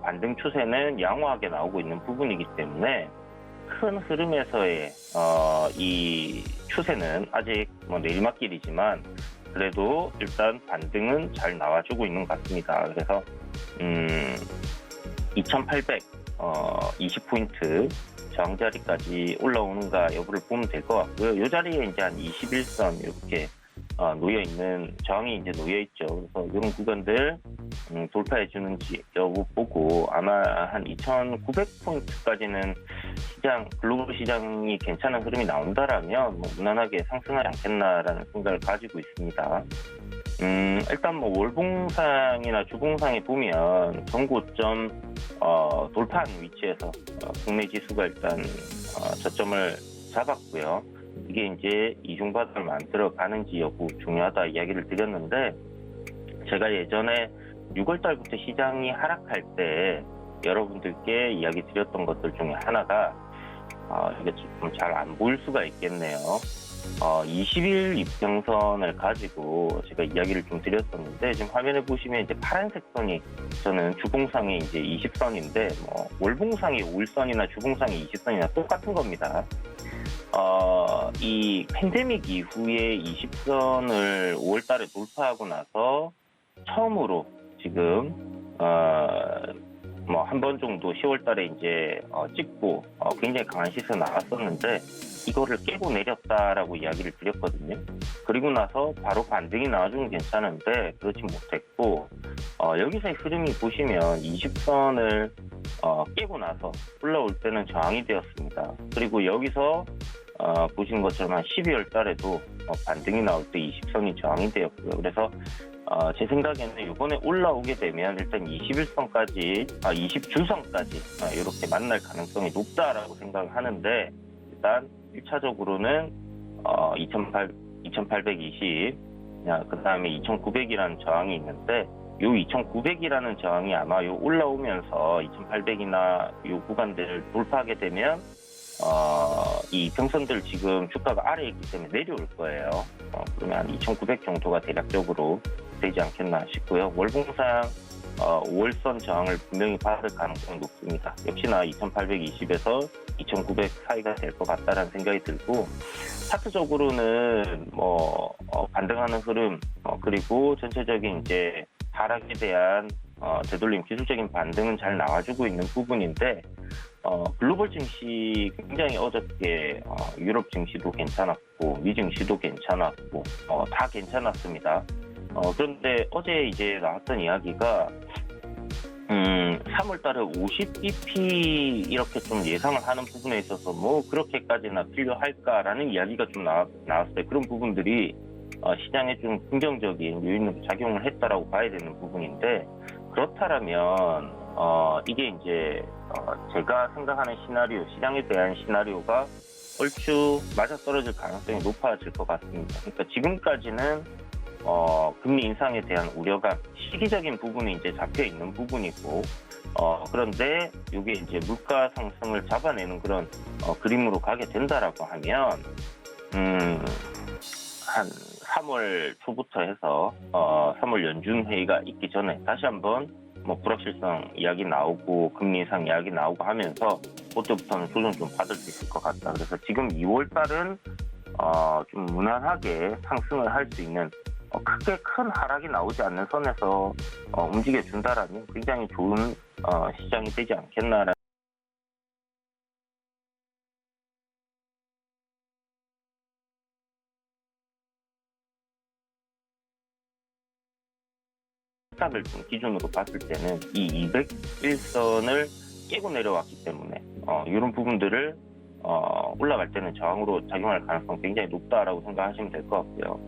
반등 추세는 양호하게 나오고 있는 부분이기 때문에 큰 흐름에서의 이 추세는 아직 뭐 내리막길이지만 그래도 일단 반등은 잘 나와주고 있는 것 같습니다. 그래서 2,820포인트 저항자리까지 올라오는가 여부를 보면 될 것 같고요. 이 자리에 이제 한 21선 이렇게 놓여 있는 저항이 이제 놓여 있죠. 그래서 이런 구간들 돌파해 주는지 여부 보고 아마 한 2,900포인트까지는 글로벌 시장이 괜찮은 흐름이 나온다라면 뭐 무난하게 상승하지 않겠나라는 생각을 가지고 있습니다. 일단 뭐 월봉상이나 주봉상에 보면 전고점 돌파한 위치에서 국내 지수가 일단 저점을 잡았고요. 이게 이제 이중바닥을 만들어 가는지 여부 중요하다 이야기를 드렸는데 제가 예전에 6월 달부터 시장이 하락할 때 여러분들께 이야기 드렸던 것들 중에 하나가 이게 좀 잘 안 보일 수가 있겠네요. 20일 이평선을 가지고 제가 이야기를 좀 드렸었는데 지금 화면에 보시면 이제 파란색 선이 저는 주봉상의 이제 20선인데 뭐 월봉상의 5일선이나 주봉상의 20선이나 똑같은 겁니다. 이 팬데믹 이후에 20선을 5월 달에 돌파하고 나서 처음으로 지금 뭐 한 번 정도 10월 달에 이제 찍고 굉장히 강한 시세 나왔었는데 이거를 깨고 내렸다라고 이야기를 드렸거든요. 그리고 나서 바로 반등이 나와주면 괜찮은데 그렇지 못했고 여기서의 흐름이 보시면 20선을 깨고 나서 올라올 때는 저항이 되었습니다. 그리고 여기서 보신 것처럼 한 12월 달에도 반등이 나올 때 20선이 저항이 되었고요. 그래서 제 생각에는 이번에 올라오게 되면 일단 21선까지, 20주선까지 이렇게 만날 가능성이 높다라고 생각을 하는데 일단 1차적으로는 2820, 그 다음에 2900이라는 저항이 있는데 요 2900이라는 저항이 아마 요 올라오면서 2800이나 요 구간들을 돌파하게 되면 이 평선들 지금 주가가 아래에 있기 때문에 내려올 거예요. 그러면 한 2900 정도가 대략적으로 되지 않겠나 싶고요. 월봉상 5월선 저항을 분명히 받을 가능성이 높습니다. 역시나 2820에서 2900 사이가 될 것 같다라는 생각이 들고 차트적으로는 뭐 반등하는 흐름 그리고 전체적인 이제 하락에 대한 되돌림 기술적인 반등은 잘 나와주고 있는 부분인데 글로벌 증시 굉장히 어저께 유럽 증시도 괜찮았고 미 증시도 괜찮았고 다 괜찮았습니다. 그런데 어제 이제 나왔던 이야기가 3월 달에 50bp 이렇게 좀 예상을 하는 부분에 있어서 뭐 그렇게까지나 필요할까라는 이야기가 좀 나왔어요. 그런 부분들이 시장에 좀 긍정적인 요인으로 작용을 했다라고 봐야 되는 부분인데 그렇다라면 이게 이제 제가 생각하는 시나리오, 시장에 대한 시나리오가 얼추 맞아떨어질 가능성이 높아질 것 같습니다. 그러니까 지금까지는 금리 인상에 대한 우려감, 시기적인 부분이 이제 잡혀 있는 부분이고, 그런데 이게 이제 물가 상승을 잡아내는 그런 그림으로 가게 된다라고 하면, 한 3월 초부터 해서 3월 연준 회의가 있기 전에 다시 한번 뭐 불확실성 이야기 나오고 금리 인상 이야기 나오고 하면서 그때부터는 조정 좀 받을 수 있을 것 같다. 그래서 지금 2월 달은 좀 무난하게 상승을 할 수 있는 크게 큰 하락이 나오지 않는 선에서 움직여 준다라면 굉장히 좋은 시장이 되지 않겠나라는. 을 좀 기준으로 봤을 때는 이 201선을 깨고 내려왔기 때문에 이런 부분들을 올라갈 때는 저항으로 작용할 가능성이 굉장히 높다라고 생각하시면 될 것 같고요.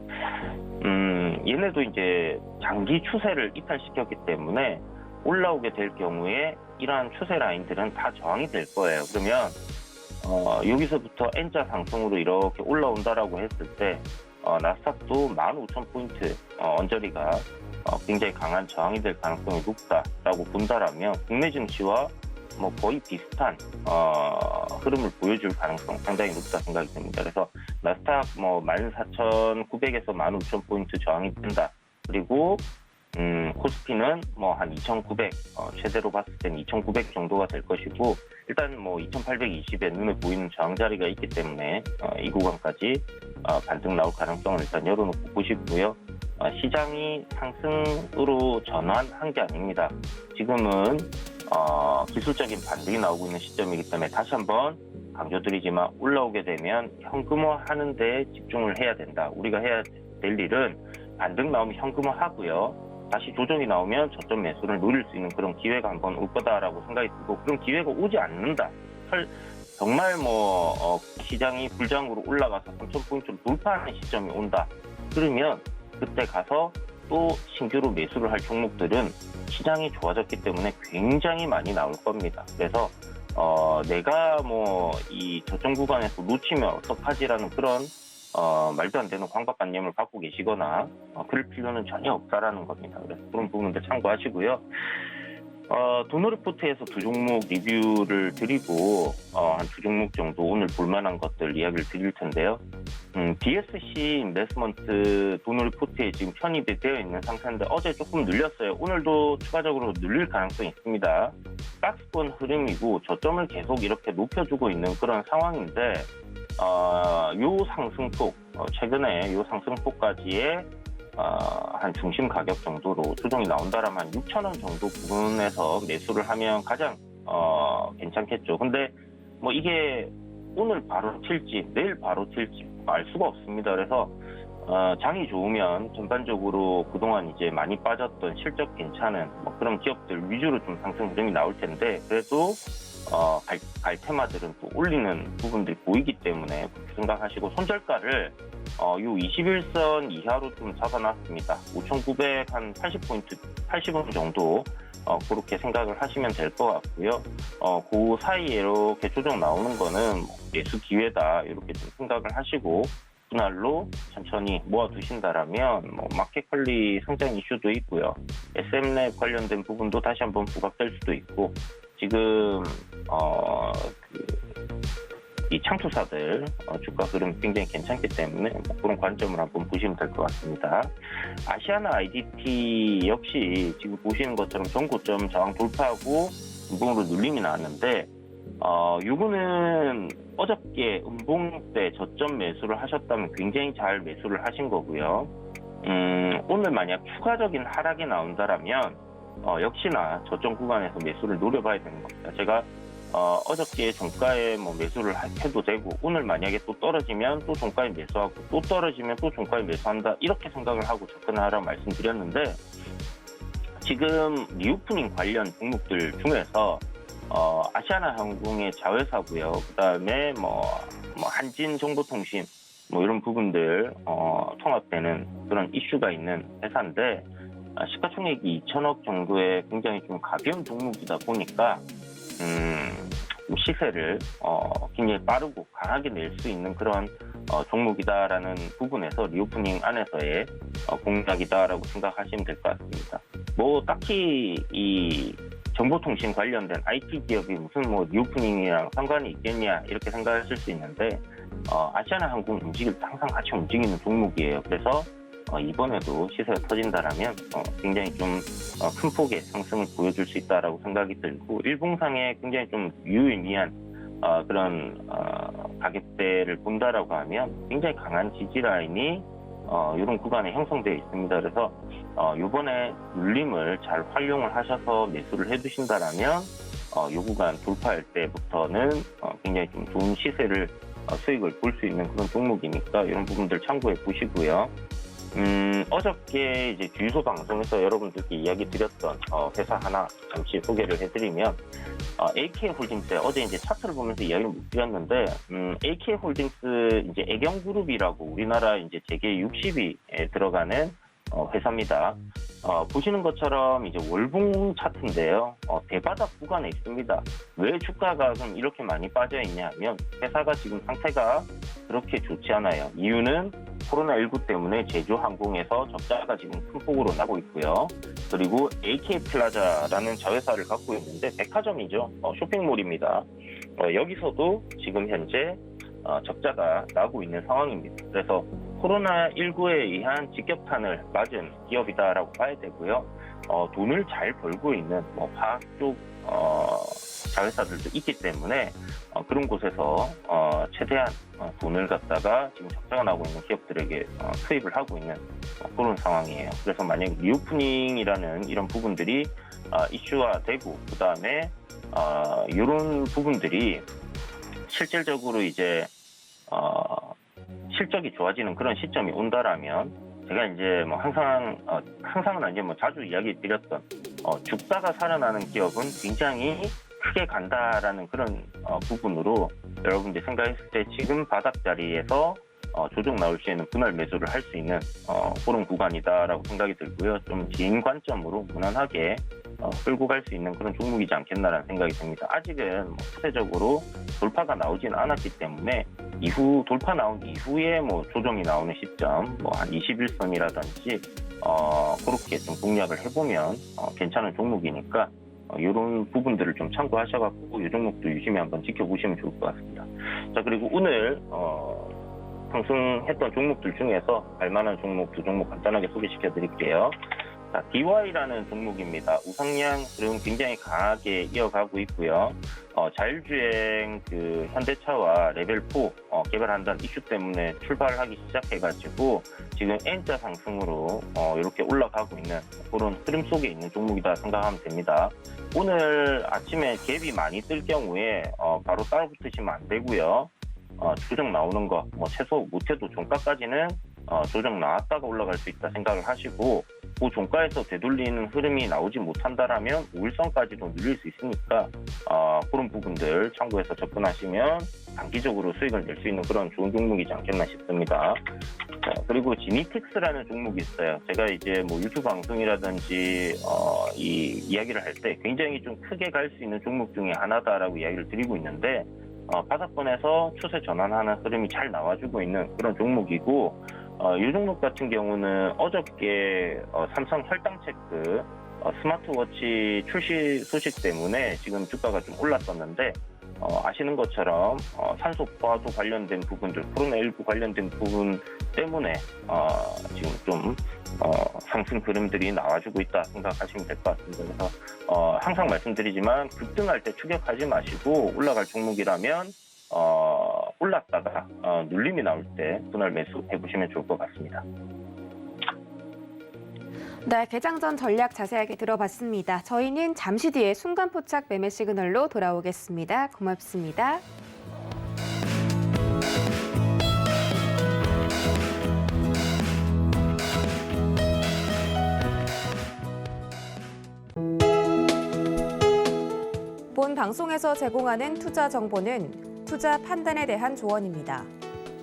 얘네도 이제 장기 추세를 이탈시켰기 때문에 올라오게 될 경우에 이러한 추세 라인들은 다 저항이 될 거예요. 그러면 여기서부터 N자 상승으로 이렇게 올라온다라고 했을 때 나스닥도 15,000포인트 언저리가 굉장히 강한 저항이 될 가능성이 높다라고 본다라면 국내 증시와 뭐 거의 비슷한 흐름을 보여줄 가능성 상당히 높다 생각이 듭니다. 그래서 나스닥 뭐 14,900에서 15,000포인트 저항이 된다. 그리고 코스피는 뭐 한 2,900 최대로 봤을 때는 2,900 정도가 될 것이고 일단 뭐 2,820에 눈에 보이는 저항 자리가 있기 때문에 이 구간까지 반등 나올 가능성을 일단 열어놓고 보시고요. 시장이 상승으로 전환한 게 아닙니다. 지금은 기술적인 반등이 나오고 있는 시점이기 때문에 다시 한번 강조드리지만 올라오게 되면 현금화하는 데 집중을 해야 된다. 우리가 해야 될 일은 반등 나오면 현금화하고요. 다시 조정이 나오면 저점 매수를 노릴 수 있는 그런 기회가 한번 올 거다라고 생각이 들고 그런 기회가 오지 않는다. 정말 시장이 불장으로 올라가서 3,000포인트를 돌파하는 시점이 온다. 그러면 그때 가서 또 신규로 매수를 할 종목들은 시장이 좋아졌기 때문에 굉장히 많이 나올 겁니다. 그래서 내가 이 저점 구간에서 놓치면 어떡하지라는 그런 말도 안 되는 광박관념을 갖고 계시거나 그럴 필요는 전혀 없다라는 겁니다. 그래서 그런 부분들 참고하시고요. 도노리포트에서 두 종목 리뷰를 드리고 한 두 종목 정도 오늘 볼만한 것들 이야기를 드릴 텐데요. BSC 인베스먼트 도노리포트에 지금 편입이 되어 있는 상태인데 어제 조금 늘렸어요. 오늘도 추가적으로 늘릴 가능성이 있습니다. 박스권 흐름이고 저점을 계속 이렇게 높여주고 있는 그런 상황인데 요 상승폭 최근에 요 상승폭까지의 한 중심 가격 정도로 조정이 나온다라면 한 6,000원 정도 부분에서 매수를 하면 가장 괜찮겠죠. 근데 이게 오늘 바로 튈지 내일 바로 튈지 알 수가 없습니다. 그래서 장이 좋으면 전반적으로 그동안 이제 많이 빠졌던 실적 괜찮은 그런 기업들 위주로 좀 상승 흐름이 나올 텐데 그래도 갈 테마들은 또 올리는 부분들이 보이기 때문에 그렇게 생각하시고 손절가를 요 21선 이하로 좀 잡아놨습니다. 5,900 한 80포인트, 80원 정도 그렇게 생각을 하시면 될 것 같고요. 그 사이에 이렇게 조정 나오는 거는 매수 기회다 이렇게 좀 생각을 하시고 분할로 천천히 모아두신다라면 마켓 관리 성장 이슈도 있고요. SM랩 관련된 부분도 다시 한번 부각될 수도 있고 지금 이 창투사들 주가 흐름 굉장히 괜찮기 때문에 그런 관점을 한번 보시면 될 것 같습니다. 아시아나 IDT 역시 지금 보시는 것처럼 전고점 저항 돌파하고 음봉으로 눌림이 나왔는데 요거는 어저께 음봉 때 저점 매수를 하셨다면 굉장히 잘 매수를 하신 거고요. 오늘 만약 추가적인 하락이 나온다라면 역시나 저점 구간에서 매수를 노려봐야 되는 겁니다. 제가 어저께 종가에 매수를 해도 되고 오늘 만약에 또 떨어지면 또 종가에 매수하고 또 떨어지면 또 종가에 매수한다 이렇게 생각을 하고 접근을 하라고 말씀드렸는데 지금 리오프닝 관련 종목들 중에서 아시아나항공의 자회사고요. 그다음에 한진정보통신 이런 부분들 통합되는 그런 이슈가 있는 회사인데 시가총액이 2천억 정도의 굉장히 좀 가벼운 종목이다 보니까 시세를 굉장히 빠르고 강하게 낼 수 있는 그런 종목이다라는 부분에서 리오프닝 안에서의 공략이다라고 생각하시면 될 것 같습니다. 딱히 이 정보통신 관련된 IT 기업이 무슨 리오프닝이랑 상관이 있겠냐 이렇게 생각하실 수 있는데 아시아나항공 움직일 때 항상 같이 움직이는 종목이에요. 그래서 이번에도 시세가 터진다라면 굉장히 좀 큰 폭의 상승을 보여줄 수 있다라고 생각이 들고 일봉상에 굉장히 좀 유의미한 그런 가격대를 본다라고 하면 굉장히 강한 지지 라인이 이런 구간에 형성되어 있습니다. 그래서 이번에 눌림을 잘 활용을 하셔서 매수를 해두신다라면 이 구간 돌파할 때부터는 굉장히 좀 좋은 시세를 수익을 볼 수 있는 그런 종목이니까 이런 부분들 참고해 보시고요. 어저께 이제 주유소 방송에서 여러분들께 이야기 드렸던 회사 하나 잠시 소개를 해드리면 AK홀딩스 어제 이제 차트를 보면서 이야기를 못 드렸는데 AK홀딩스 이제 애경그룹이라고 우리나라 이제 재계 60위에 들어가는 회사입니다. 보시는 것처럼 이제 월봉 차트인데요. 대바닥 구간에 있습니다. 왜 주가가 그럼 이렇게 많이 빠져 있냐 하면 회사가 지금 상태가 그렇게 좋지 않아요. 이유는 코로나19 때문에 제주 항공에서 적자가 지금 큰 폭으로 나고 있고요. 그리고 AK 플라자라는 자회사를 갖고 있는데 백화점이죠. 쇼핑몰입니다. 여기서도 지금 현재 적자가 나고 있는 상황입니다. 그래서 코로나19에 의한 직격탄을 맞은 기업이다라고 봐야 되고요. 돈을 잘 벌고 있는 화학 쪽 자회사들도 있기 때문에 그런 곳에서 최대한 돈을 갖다가 지금 적자가 나고 있는 기업들에게 투입을 하고 있는 그런 상황이에요. 그래서 만약 리오프닝이라는 이런 부분들이 이슈화되고 그다음에 이런 부분들이 실질적으로 이제 실적이 좋아지는 그런 시점이 온다라면 제가 이제 항상은 아니지 자주 이야기 드렸던 죽다가 살아나는 기업은 굉장히 크게 간다라는 그런 부분으로 여러분들이 생각했을 때 지금 바닥 자리에서 조정 나올 시에는 분할 매수를 할 수 있는 그런 구간이다라고 생각이 들고요. 좀 지인 관점으로 무난하게 끌고 갈 수 있는 그런 종목이지 않겠나라는 생각이 듭니다. 아직은 추세적으로 돌파가 나오진 않았기 때문에 돌파 나온 이후에 조정이 나오는 시점 한 21선이라든지 그렇게 좀 공략을 해보면 괜찮은 종목이니까 이런 부분들을 좀 참고하셔갖고 이 종목도 유심히 한번 지켜보시면 좋을 것 같습니다. 자, 그리고 오늘 상승했던 종목들 중에서 갈만한 종목 두 종목 간단하게 소개시켜 드릴게요. 자, DY라는 종목입니다. 우상향 흐름 굉장히 강하게 이어가고 있고요. 자율주행 현대차와 레벨4 개발한다는 이슈 때문에 출발하기 시작해가지고 지금 N자 상승으로 이렇게 올라가고 있는 그런 흐름 속에 있는 종목이다 생각하면 됩니다. 오늘 아침에 갭이 많이 뜰 경우에 바로 따로 붙으시면 안 되고요. 조정 나오는 거 최소 못해도 종가까지는 조정 나왔다가 올라갈 수 있다 생각을 하시고 그 종가에서 되돌리는 흐름이 나오지 못한다라면 우일선까지도 눌릴 수 있으니까 그런 부분들 참고해서 접근하시면 단기적으로 수익을 낼 수 있는 그런 좋은 종목이지 않겠나 싶습니다. 자, 그리고 지니텍스라는 종목이 있어요. 제가 이제 유튜브 방송이라든지 이 이야기를 할 때 굉장히 좀 크게 갈 수 있는 종목 중에 하나다라고 이야기를 드리고 있는데 바닥권에서 추세 전환하는 흐름이 잘 나와주고 있는 그런 종목이고 이 종목 같은 경우는 어저께 삼성 혈당체크 스마트워치 출시 소식 때문에 지금 주가가 좀 올랐었는데 아시는 것처럼 산소 포화도 관련된 부분들, 코로나19 관련된 부분 때문에 지금 좀 상승 흐름들이 나와주고 있다 생각하시면 될 것 같습니다. 그래서 항상 말씀드리지만 급등할 때 추격하지 마시고 올라갈 종목이라면 올랐다가 눌림이 나올 때 분할 매수 해보시면 좋을 것 같습니다. 네, 개장 전 전략 자세하게 들어봤습니다. 저희는 잠시 뒤에 순간포착 매매 시그널로 돌아오겠습니다. 고맙습니다. 본 방송에서 제공하는 투자 정보는 투자 판단에 대한 조언입니다.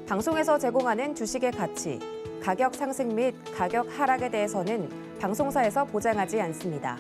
방송에서 제공하는 주식의 가치, 가격 상승 및 가격 하락에 대해서는 방송사에서 보장하지 않습니다.